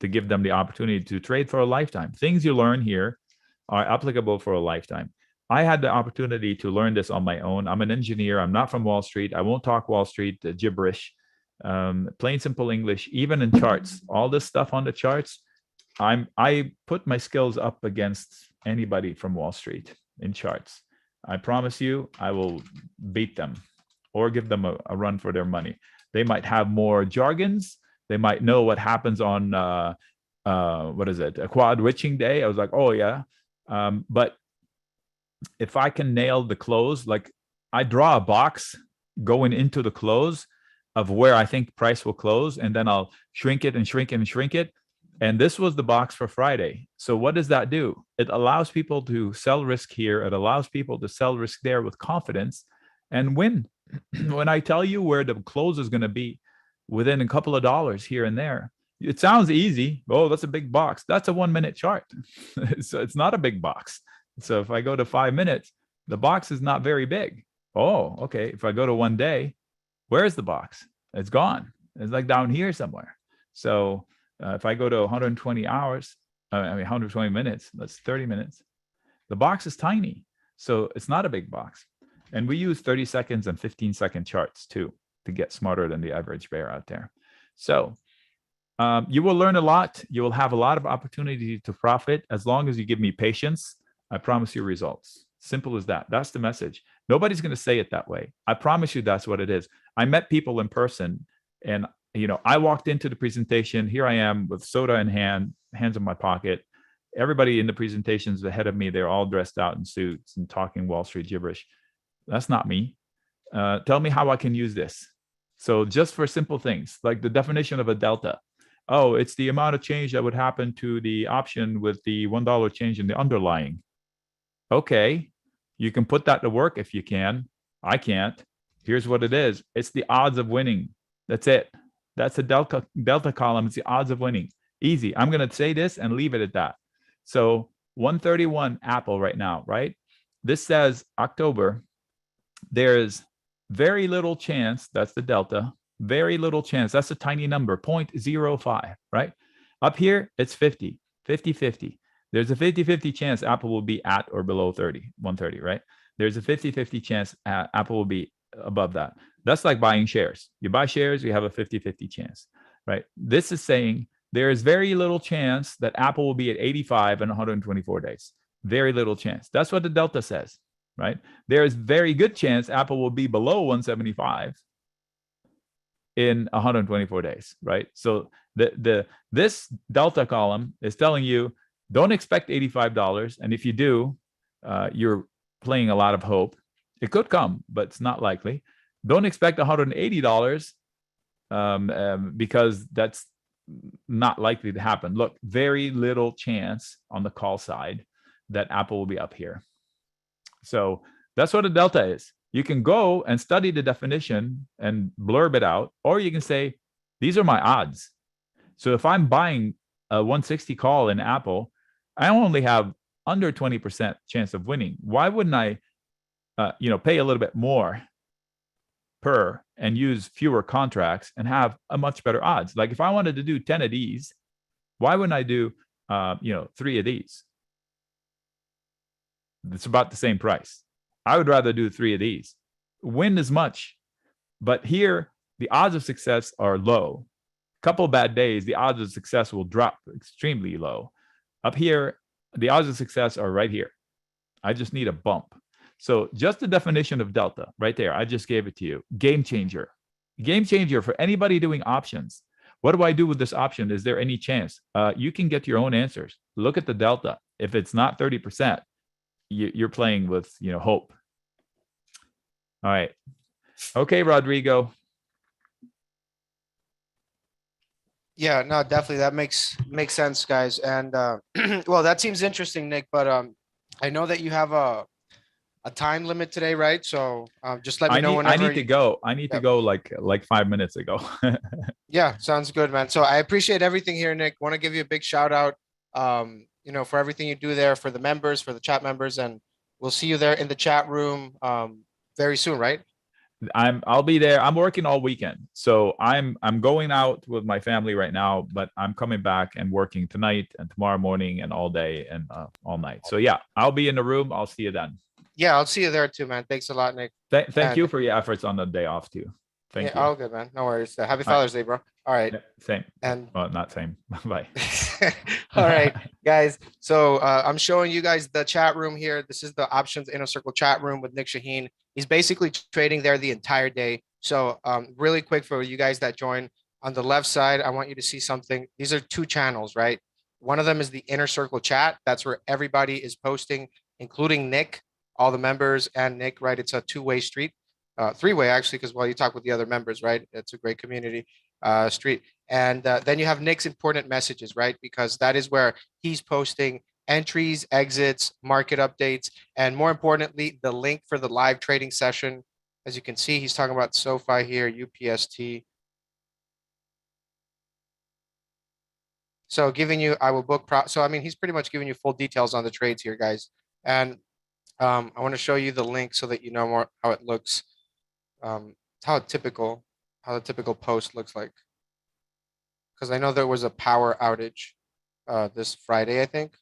to give them the opportunity to trade for a lifetime. Things you learn here are applicable for a lifetime. I had the opportunity to learn this on my own. I'm an engineer. I'm not from Wall Street. I won't talk Wall Street gibberish. Plain simple English, even in charts, all this stuff on the charts, I put my skills up against anybody from Wall Street in charts. I promise you, I will beat them or give them a run for their money. They might have more jargons. They might know what happens on what is it, a quad witching day. I was like, oh yeah, but if I can nail the close, like I draw a box going into the close of where I think price will close, and then I'll shrink it and shrink it and shrink it. And this was the box for Friday. So what does that do? It allows people to sell risk here. It allows people to sell risk there with confidence and win. When I tell you where the close is going to be within a couple of dollars here and there, it sounds easy. Oh, that's a big box. That's a 1 minute chart. So it's not a big box. So if I go to 5 minutes, the box is not very big. Oh, okay. If I go to 1 day, where's the box? It's gone. It's like down here somewhere. So if I go to 120 hours, 120 minutes, that's 30 minutes. The box is tiny. So it's not a big box. And we use 30 seconds and 15-second charts too to get smarter than the average bear out there. So you will learn a lot. You will have a lot of opportunity to profit as long as you give me patience. I promise you results. Simple as that. That's the message. Nobody's going to say it that way. I promise you that's what it is. I met people in person, and I walked into the presentation. Here I am with soda in hand, hands in my pocket. Everybody in the presentations ahead of me, they're all dressed out in suits and talking Wall Street gibberish. That's not me. Tell me how I can use this. So just for simple things, like the definition of a delta. Oh, it's the amount of change that would happen to the option with the $1 change in the underlying. Okay, you can put that to work if you can. I can't. Here's what it is. It's the odds of winning. That's it. That's a delta column. It's the odds of winning. Easy. I'm going to say this and leave it at that. So 131 Apple right now, right? This says October. There's very little chance. That's the delta. Very little chance. That's a tiny number, 0.05, right? Up here, it's 50, 50. There's a 50-50 chance Apple will be at or below 130, right? There's a 50-50 chance Apple will be above that. That's like buying shares. You buy shares, you have a 50-50 chance, right? This is saying there is very little chance that Apple will be at 85 in 124 days. Very little chance. That's what the delta says, right? There is very good chance Apple will be below 175 in 124 days, right? So this delta column is telling you don't expect $85, and if you do, you're playing a lot of hope. It could come, but it's not likely. Don't expect $180 because that's not likely to happen. Look, very little chance on the call side that Apple will be up here. So that's what a delta is. You can go and study the definition and blurb it out, or you can say, these are my odds. So if I'm buying a 160 call in Apple, I only have under 20% chance of winning. Why wouldn't I, pay a little bit more per and use fewer contracts and have a much better odds? Like if I wanted to do 10 of these, why wouldn't I do, 3 of these? It's about the same price. I would rather do 3 of these. Win as much, but here the odds of success are low. Couple bad days, the odds of success will drop extremely low. Up here, the odds of success are right here. I just need a bump. So just the definition of delta right there, I just gave it to you. Game changer. Game changer for anybody doing options. What do I do with this option? Is there any chance? You can get your own answers. Look at the delta. If it's not 30%, you're playing with hope. All right. Okay, Rodrigo. Yeah, no, definitely that makes sense, guys. And well, that seems interesting, Nick. But I know that you have a time limit today, right? So just let me know whenever. I need to go. I need to go like 5 minutes ago. Yeah, sounds good, man. So I appreciate everything here, Nick. Want to give you a big shout out, for everything you do there for the members, for the chat members, and we'll see you there in the chat room very soon, right? I'll be there. I'm working all weekend. So I'm going out with my family right now, but I'm coming back and working tonight and tomorrow morning and all day and all night. So yeah, I'll be in the room. I'll see you then. Yeah, I'll see you there too, man. Thanks a lot, Nick. Thank you for your efforts on the day off too. Thank you. All good, man. No worries. Happy Father's Day, bro. All right. Yeah, same. And well, not same. Bye. all right, guys. So I'm showing you guys the chat room here. This is the Options Inner Circle chat room with Nic Chahine. He's basically trading there the entire day. So really quick for you guys that join, on the left side, I want you to see something. These are 2 channels, right? One of them is the Inner Circle chat. That's where everybody is posting, including Nick, all the members and Nick, right? It's a 2-way street. 3-way actually, because you talk with the other members, right? It's a great community street. And then you have Nick's important messages, right? Because that is where he's posting entries, exits, market updates, and more importantly, the link for the live trading session. As you can see, he's talking about SoFi here, UPST. So giving you, I will book. So I mean, he's pretty much giving you full details on the trades here, guys. And I want to show you the link so that you know more how it looks. How the typical post looks like, because I know there was a power outage this Friday, I think.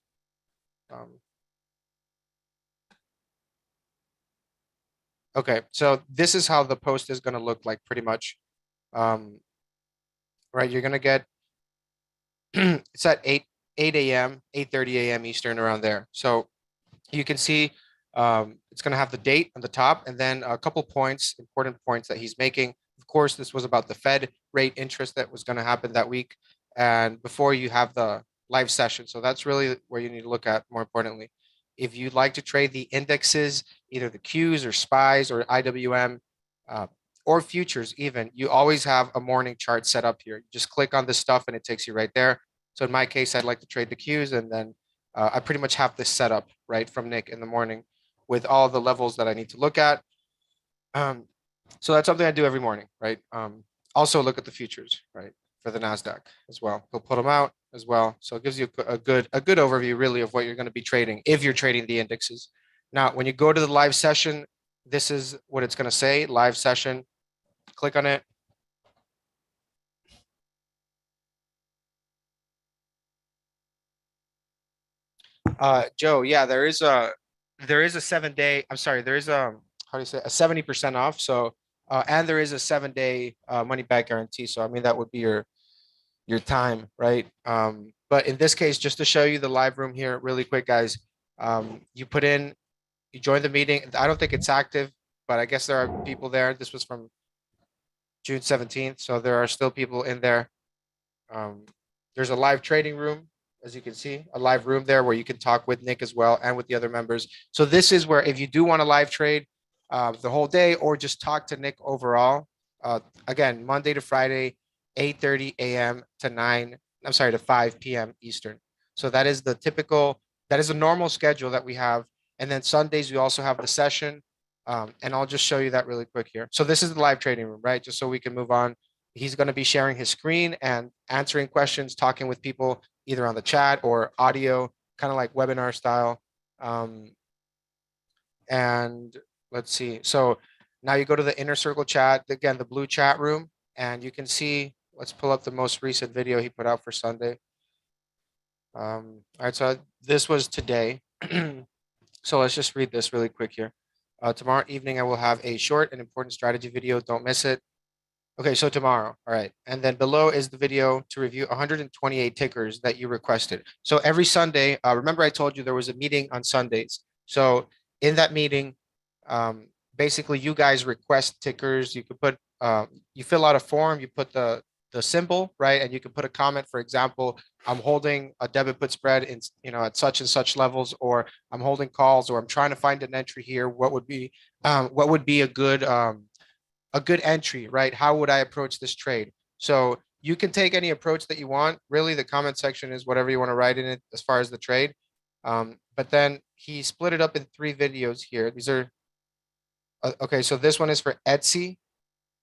Okay, so this is how the post is going to look like pretty much. Right, you're going to get it's at 8 a.m., 8:30 a.m. Eastern, around there. So you can see it's going to have the date on the top and then a couple points, important points that he's making. Of course, this was about the Fed rate interest that was going to happen that week. And before you have the live session. So that's really where you need to look at, more importantly. If you'd like to trade the indexes, either the Qs or SPYs or IWM or futures even, you always have a morning chart set up here. You just click on this stuff and it takes you right there. So in my case, I'd like to trade the Qs, and then I pretty much have this set up right from Nick in the morning with all the levels that I need to look at. So that's something I do every morning, right? Also look at the futures, right, for the NASDAQ as well. He'll put them out as well. So it gives you a good overview really of what you're going to be trading if you're trading the indexes. Now, when you go to the live session, this is what it's going to say, live session. Click on it. Joe, yeah, there is a 7-day, I'm sorry, there is a, how do you say, a 70% off. So And there is a 7-day money back guarantee. So I mean, that would be your time, right? But in this case, just to show you the live room here really quick, guys, you put in, you join the meeting. I don't think it's active, but I guess there are people there. This was from June 17th. So there are still people in there. There's a live trading room, as you can see, a live room there where you can talk with Nick as well and with the other members. So this is where if you do want to live trade the whole day or just talk to Nick overall, again, Monday to Friday, 8:30 a.m. to 5 p.m. Eastern. So that is the typical, that is a normal schedule that we have. And then Sundays, we also have the session. And I'll just show you that really quick here. So this is the live trading room, right? Just so we can move on. He's going to be sharing his screen and answering questions, talking with people either on the chat or audio, kind of like webinar style. And let's see. So now you go to the inner circle chat, again, the blue chat room, and you can see, let's pull up the most recent video he put out for Sunday. All right, so this was today. So let's just read this really quick here. Tomorrow evening, I will have a short and important strategy video. Don't miss it. Okay, so tomorrow, all right. And then below is the video to review 128 tickers that you requested. So every Sunday, remember I told you there was a meeting on Sundays. So in that meeting, basically you guys request tickers. You could put, you fill out a form, you put the symbol, right? And you can put a comment, for example, I'm holding a debit put spread in, at such and such levels, or I'm holding calls, or I'm trying to find an entry here. What would be a good entry, right? How would I approach this trade? So you can take any approach that you want. Really, the comment section is whatever you want to write in it as far as the trade. But then he split it up in 3 videos here. These are, okay, so this one is for Etsy,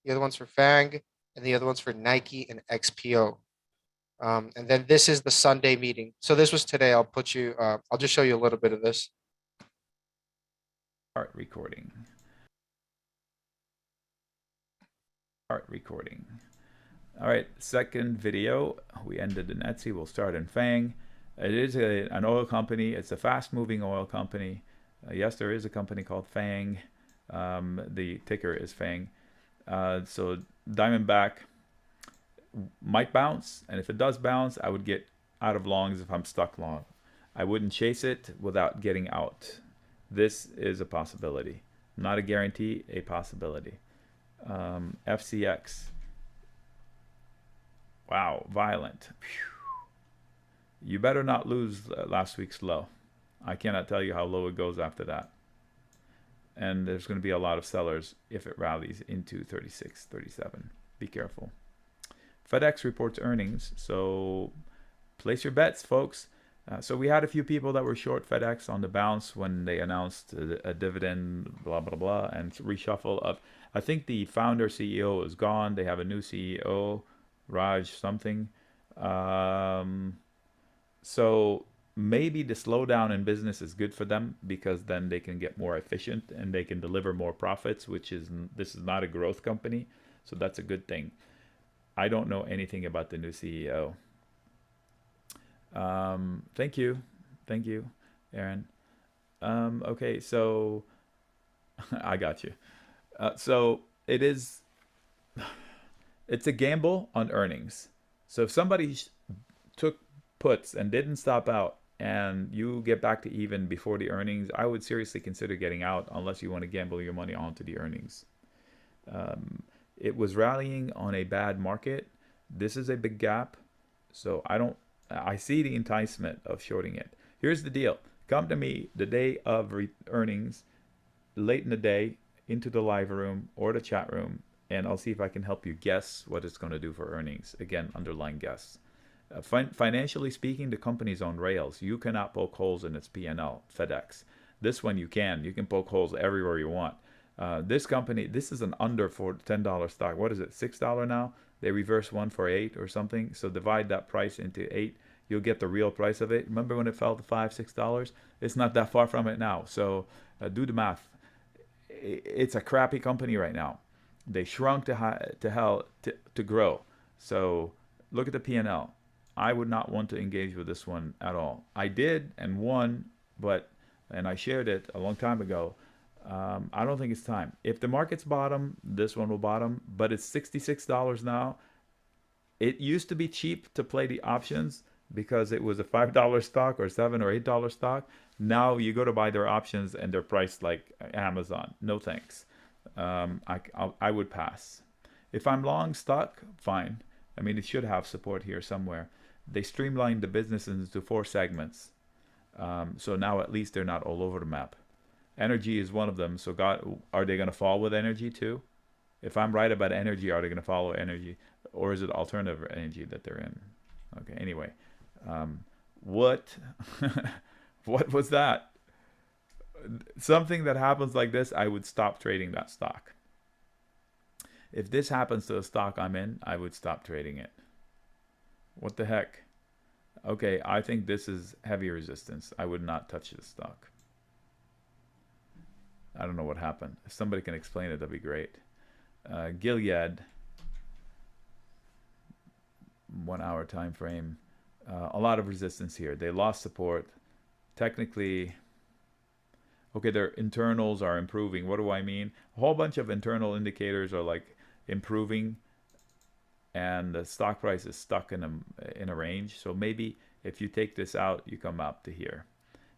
the other one's for Fang, and the other one's for Nike and XPO. And then this is the Sunday meeting. So this was today. I'll just show you a little bit of this. Start recording. All right, second video. We ended in Etsy. We'll start in Fang. It is an oil company. It's a fast-moving oil company. Yes, there is a company called Fang. The ticker is Fang. So Diamondback might bounce, and if it does bounce, I would get out of longs if I'm stuck long. I wouldn't chase it without getting out. This is a possibility. Not a guarantee, a possibility. FCX. Wow, violent. Whew. You better not lose last week's low. I cannot tell you how low it goes after that. And there's going to be a lot of sellers if it rallies into 36, 37. Be careful. FedEx reports earnings, so place your bets, folks. So we had a few people that were short FedEx on the bounce when they announced a dividend, blah, blah, blah, and reshuffle of, I think the founder CEO is gone. They have a new CEO, Raj something. So maybe the slowdown in business is good for them because then they can get more efficient and they can deliver more profits, this is not a growth company. So that's a good thing. I don't know anything about the new CEO. Thank you, Aaron. Okay, so I got you. So it's a gamble on earnings. So if somebody took puts and didn't stop out and you get back to even before the earnings, I would seriously consider getting out unless you want to gamble your money onto the earnings. It was rallying on a bad market. This is a big gap. So I see the enticement of shorting it. Here's the deal. Come to me the day of earnings, late in the day, into the live room or the chat room, and I'll see if I can help you guess what it's going to do for earnings. Again, underlying guess. Financially speaking, the company's on rails. You cannot poke holes in its P&L, FedEx. This one you can. You can poke holes everywhere you want. This company, this is an under for $10 stock. What is it, $6 now? They reverse one for 8 or something. So divide that price into 8. You'll get the real price of it. Remember when it fell to $5, $6? It's not that far from it now. So do the math. It's a crappy company right now. They shrunk to hell to grow. So look at the P&L. I would not want to engage with this one at all. I did and won, and I shared it a long time ago. I don't think it's time. If the market's bottom, this one will bottom, but it's $66 now. It used to be cheap to play the options because it was a $5 stock or $7 or $8 stock. Now you go to buy their options and they're priced like Amazon. No thanks. I would pass. If I'm long stock, fine. I mean, it should have support here somewhere. They streamlined the business into 4 segments. So now at least they're not all over the map. Energy is one of them. So God, are they going to fall with energy too? If I'm right about energy, are they going to follow energy? Or is it alternative energy that they're in? Okay, anyway. What what was that? Something that happens like this, I would stop trading that stock. If this happens to a stock I'm in, I would stop trading it. What the heck? Okay, I think this is heavy resistance. I would not touch this stock. I don't know what happened. If somebody can explain it, that'd be great. Gilead, 1 hour time frame. A lot of resistance here. They lost support. Technically, okay, their internals are improving. What do I mean? A whole bunch of internal indicators are like improving, and the stock price is stuck in a range. So maybe if you take this out, you come up to here.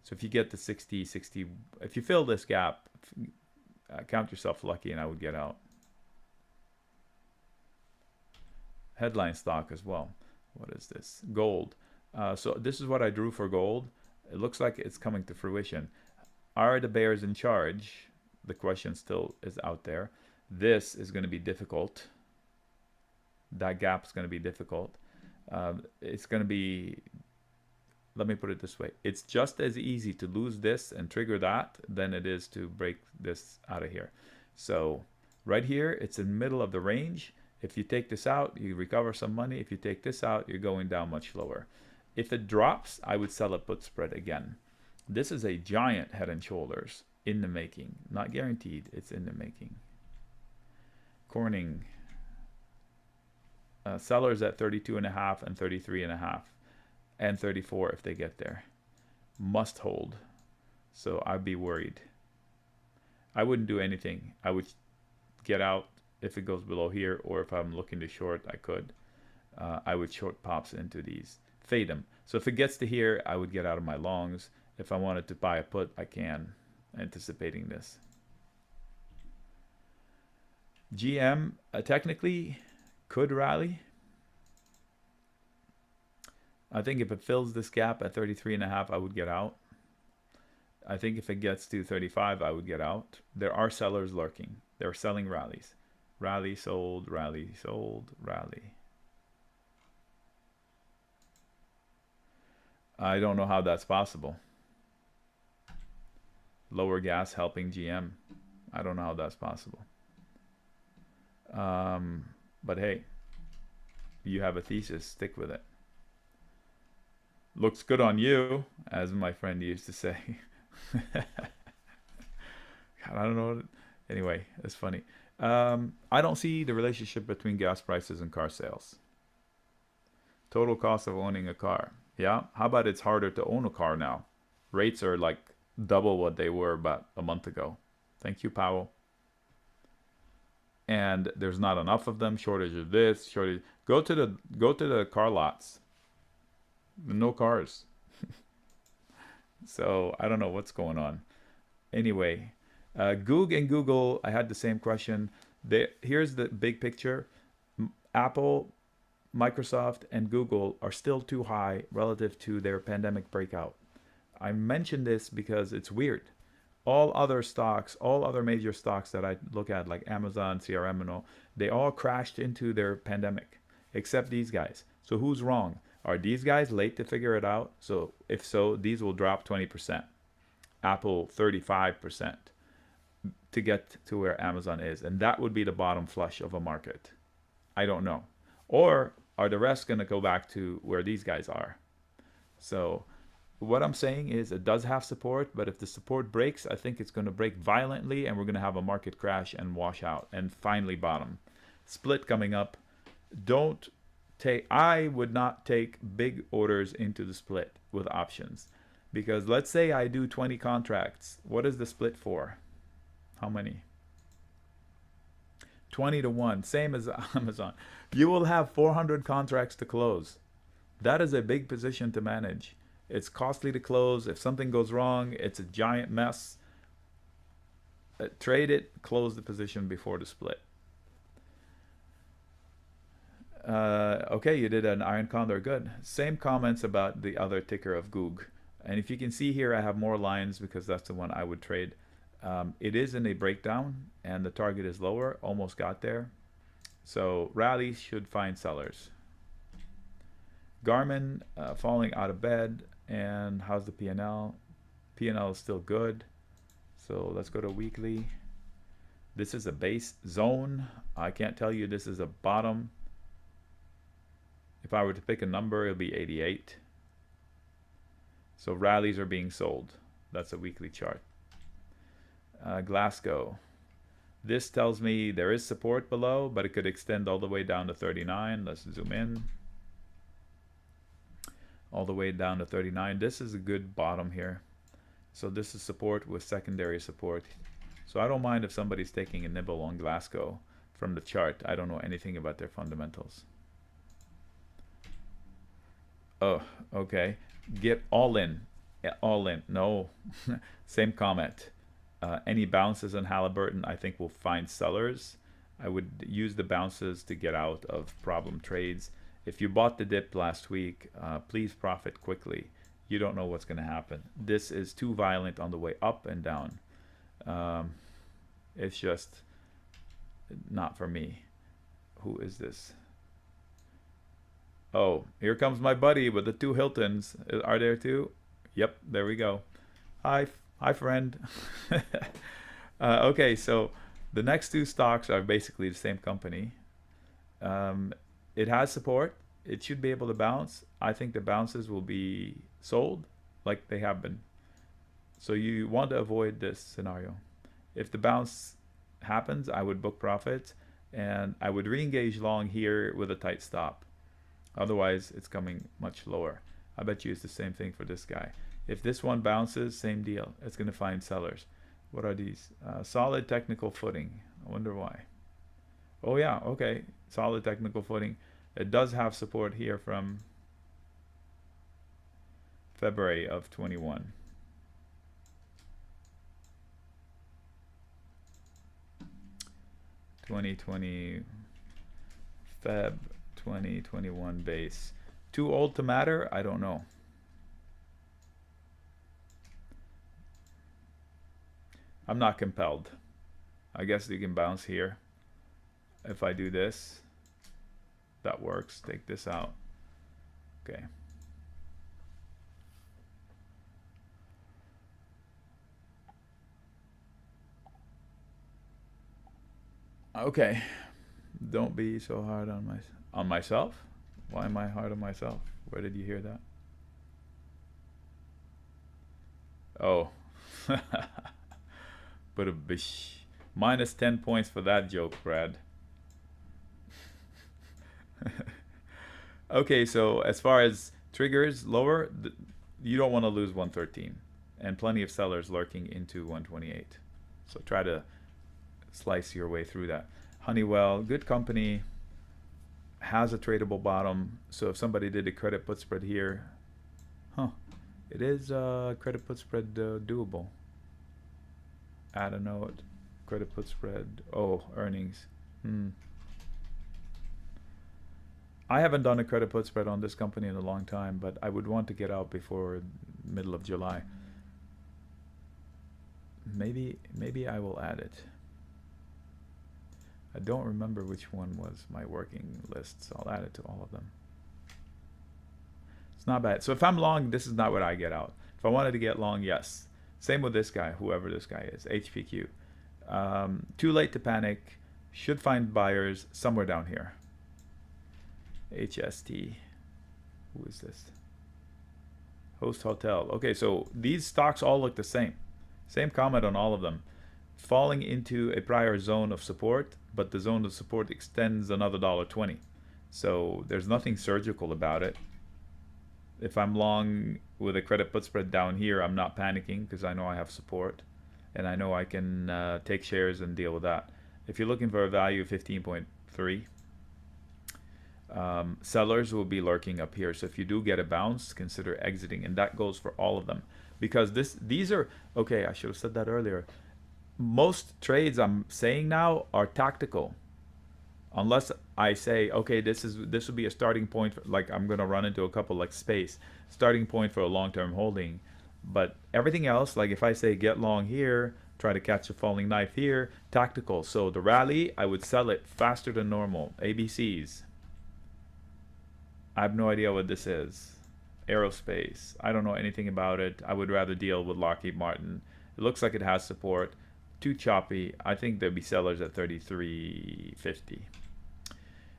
So if you get the 60, if you fill this gap, count yourself lucky, and I would get out. Headline stock as well. What is this? Gold. So this is what I drew for gold. It looks like it's coming to fruition. Are the bears in charge? The question still is out there. This is going to be difficult. That gap is going to be difficult. It's going to be, let me put it this way. It's just as easy to lose this and trigger that than it is to break this out of here. So right here, it's in the middle of the range. If you take this out, you recover some money. If you take this out, you're going down much lower. If it drops, I would sell a put spread again. This is a giant head and shoulders in the making. Not guaranteed, it's in the making. Corning. Sellers at 32.5 and 33.5 and 34 if they get there. Must hold. So I'd be worried. I wouldn't do anything. I would get out if it goes below here, or if I'm looking to short, I could. I would short pops into these. Fade them. So if it gets to here, I would get out of my longs. If I wanted to buy a put, I can, anticipating this. GM technically could rally. I think if it fills this gap at 33.5, I would get out. I think if it gets to 35, I would get out. There are sellers lurking. They're selling rallies. Rally, sold, rally, sold, rally. I don't know how that's possible. Lower gas helping GM. I don't know how that's possible. But hey, you have a thesis, stick with it. Looks good on you, as my friend used to say. God, I don't know. Anyway, it's funny. I don't see the relationship between gas prices and car sales. Total cost of owning a car. Yeah, how about it's harder to own a car now? Rates are like double what they were about a month ago. Thank you, Powell. And there's not enough of them. Shortage of this, shortage. Go to the car lots. No cars. So I don't know what's going on. Anyway, Goog and Google, I had the same question. Here's the big picture. Apple, Microsoft, and Google are still too high relative to their pandemic breakout. I mention this because it's weird. All other stocks, all other major stocks that I look at, like Amazon, CRM, and all, they all crashed into their pandemic, except these guys. So who's wrong? Are these guys late to figure it out? So if so, these will drop 20%. Apple 35% to get to where Amazon is. And that would be the bottom flush of a market. I don't know. Or are the rest going to go back to where these guys are? So what I'm saying is it does have support, but if the support breaks, I think it's going to break violently and we're going to have a market crash and wash out and finally bottom. Split coming up. I would not take big orders into the split with options, because let's say I do 20 contracts. What is the split for? How many? 20 to 1, same as Amazon. You will have 400 contracts to close. That is a big position to manage. It's costly to close. If something goes wrong, it's a giant mess. Trade it, close the position before the split. Okay, you did an Iron Condor, good. Same comments about the other ticker of Goog. And if you can see here, I have more lines because that's the one I would trade. It is in a breakdown and the target is lower, almost got there. So rallies should find sellers. Garmin falling out of bed, and how's the P&L? P&L is still good. So let's go to weekly. This is a base zone. I can't tell you this is a bottom. If I were to pick a number, it'll be 88. So rallies are being sold. That's a weekly chart. Glasgow. This tells me there is support below, but it could extend all the way down to 39. Let's zoom in. All the way down to 39. This is a good bottom here. So this is support with secondary support. So I don't mind if somebody's taking a nibble on Glasgow from the chart. I don't know anything about their fundamentals. Oh, okay. Get all in. All in. No. Same comment. Any bounces on Halliburton, I think will find sellers. I would use the bounces to get out of problem trades. If you bought the dip last week, please profit quickly. You don't know what's going to happen. This is too violent on the way up and down. It's just not for me. Who is this? Oh, here comes my buddy with the two Hiltons. Are there two? Yep, there we go. Hi friend. Okay, so the next two stocks are basically the same company. It has support. It should be able to bounce. I think the bounces will be sold like they have been. So you want to avoid this scenario. If the bounce happens, I would book profits and I would re-engage long here with a tight stop. Otherwise, it's coming much lower. I bet you it's the same thing for this guy. If this one bounces, same deal. It's going to find sellers. What are these? Solid technical footing. I wonder why. Oh yeah, okay. Solid technical footing. It does have support here from February of 21. Feb 2021 base. Too old to matter? I don't know. I'm not compelled. I guess you can bounce here. If I do this, that works. Take this out. Okay. Okay. Don't be so hard on myself. Why am I hard on myself? Where did you hear that? Oh. But a bish. Minus 10 points for that joke, Brad. Okay, so as far as triggers lower, you don't want to lose 113, and plenty of sellers lurking into 128. So try to slice your way through that. Honeywell, good company, has a tradable bottom. So if somebody did a credit put spread here, it is credit put spread doable. Add a note, credit put spread. Oh, earnings. I haven't done a credit put spread on this company in a long time, but I would want to get out before middle of July. Maybe I will add it. I don't remember which one was my working list, so I'll add it to all of them. It's not bad. So if I'm long, this is not what I get out. If I wanted to get long, yes. Same with this guy, whoever this guy is, HPQ. Too late to panic. Should find buyers somewhere down here. HST. Who is this? Host Hotel. Okay, so these stocks all look the same. Same comment on all of them. Falling into a prior zone of support, but the zone of support extends another $1.20. So there's nothing surgical about it. If I'm long with a credit put spread down here, I'm not panicking because I know I have support. and I know I can take shares and deal with that. If you're looking for a value of 15.3, sellers will be lurking up here. So if you do get a bounce, consider exiting, and that goes for all of them, because these are okay. I should have said that earlier. Most trades I'm saying now are tactical, unless I say, okay, this will be a starting point for, like, I'm gonna run into a couple like space, starting point for a long-term holding. But everything else, like if I say get long here, try to catch a falling knife here, tactical. So the rally, I would sell it faster than normal. ABCs. I have no idea what this is. Aerospace. I don't know anything about it. I would rather deal with Lockheed Martin. It looks like it has support. Too choppy. I think there'll be sellers at 33.50.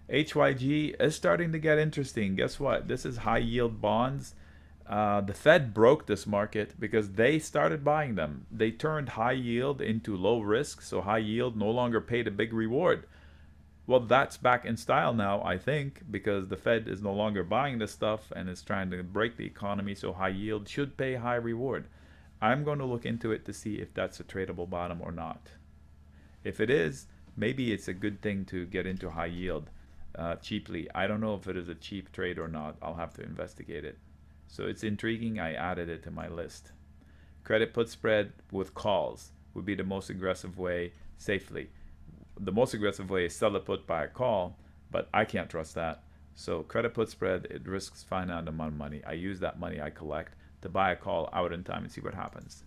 HYG is starting to get interesting. Guess what? This is high yield bonds. The Fed broke this market because they started buying them. They turned high yield into low risk, so high yield no longer paid a big reward. Well, that's back in style now, I think, because the Fed is no longer buying this stuff and is trying to break the economy, so high yield should pay high reward. I'm going to look into it to see if that's a tradable bottom or not. If it is, maybe it's a good thing to get into high yield cheaply. I don't know if it is a cheap trade or not. I'll have to investigate it. So it's intriguing. I added it to my list. Credit put spread with calls would be the most aggressive way safely. The most aggressive way is sell a put by a call, but I can't trust that. So credit put spread, it risks finite amount of money. I use that money I collect to buy a call out in time and see what happens.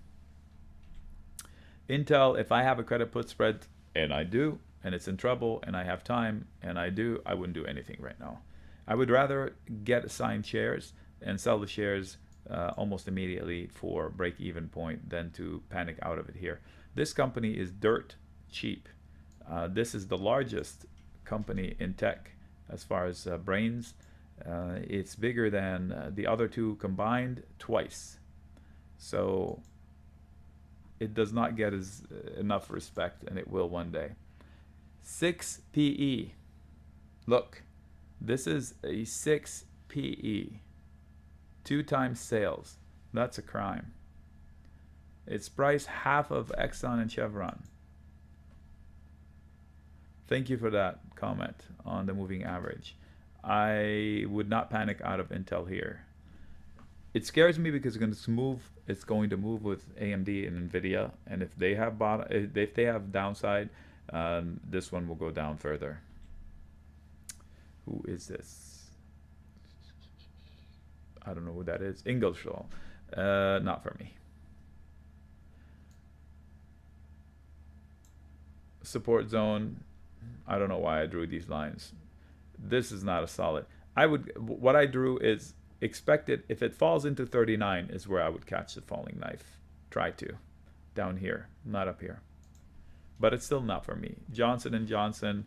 Intel, if I have a credit put spread, and I do, and it's in trouble, and I have time, and I do, I wouldn't do anything right now. I would rather get assigned shares and sell the shares almost immediately for break-even point than to panic out of it here. This company is dirt cheap. This is the largest company in tech as far as brains. It's bigger than the other two combined twice. So it does not get enough respect, and it will one day. 6 PE. Look, this is a 6 PE. 2 times sales. That's a crime. It's priced half of Exxon and Chevron. Thank you for that comment on the moving average. I would not panic out of Intel here. It scares me because it's going to move with AMD and Nvidia, and if they have downside, this one will go down further. Who is this? I don't know who that is. Ingersoll. Not for me. Support zone. I don't know why I drew these lines. This is not a solid. What I drew is expected. If it falls into 39 is where I would catch the falling knife. Try to. Down here, not up here. But it's still not for me. Johnson & Johnson.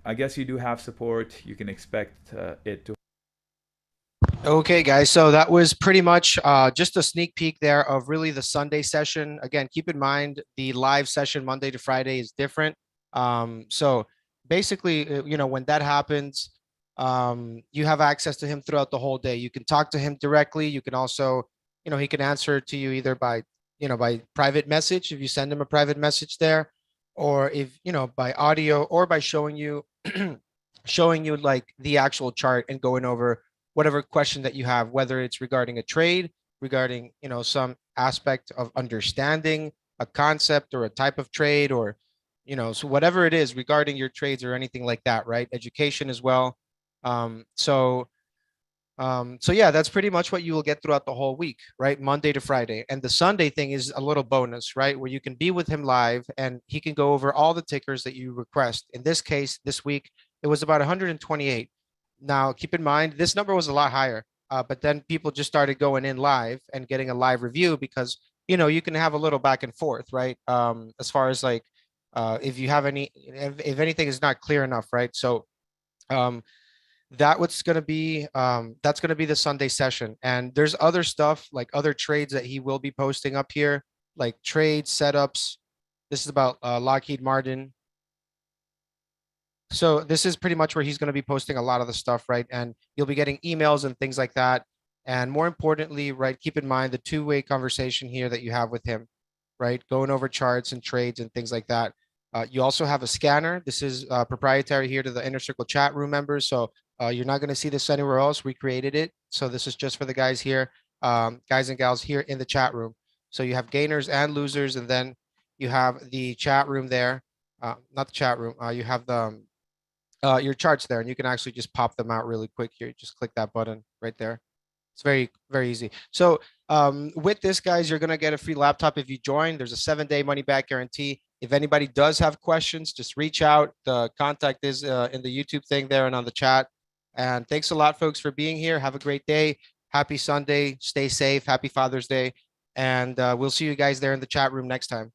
I guess you do have support. You can expect it to. Okay, guys. So that was pretty much just a sneak peek there of really the Sunday session. Again, keep in mind the live session Monday to Friday is different. So basically, when that happens, you have access to him throughout the whole day. You can talk to him directly. You can also, he can answer to you either by, by private message, if you send him a private message there, or if, by audio, or by showing you, showing you like the actual chart and going over whatever question that you have, whether it's regarding a trade, regarding, some aspect of understanding a concept or a type of trade, or, so whatever it is regarding your trades or anything like that, right? Education as well. So yeah, that's pretty much what you will get throughout the whole week, right? Monday to Friday. And the Sunday thing is a little bonus, right? Where you can be with him live and he can go over all the tickers that you request. In this case, this week, it was about 128. Now, keep in mind, this number was a lot higher, but then people just started going in live and getting a live review because, you can have a little back and forth, right? As far as like, if you have if anything is not clear enough, right? So, that's going to be the Sunday session. And there's other stuff like other trades that he will be posting up here, like trade setups. This is about Lockheed Martin. So this is pretty much where he's going to be posting a lot of the stuff, right? And you'll be getting emails and things like that. And more importantly, right, keep in mind the two-way conversation here that you have with him. right? Going over charts and trades and things like that. You also have a scanner. This is proprietary here to the Inner Circle chat room members. So you're not going to see this anywhere else. We created it. So this is just for the guys here, guys and gals here in the chat room. So you have gainers and losers, and then you have the chat room there. Not the chat room. You have the your charts there, and you can actually just pop them out really quick here. Just click that button right there. It's very, very easy. So with this, guys, you're going to get a free laptop if you join. There's a 7-day money back guarantee. If anybody does have questions, just reach out. The contact is in the YouTube thing there and on the chat. And thanks a lot, folks, for being here. Have a great day. Happy Sunday. Stay safe. Happy Father's Day. And we'll see you guys there in the chat room next time.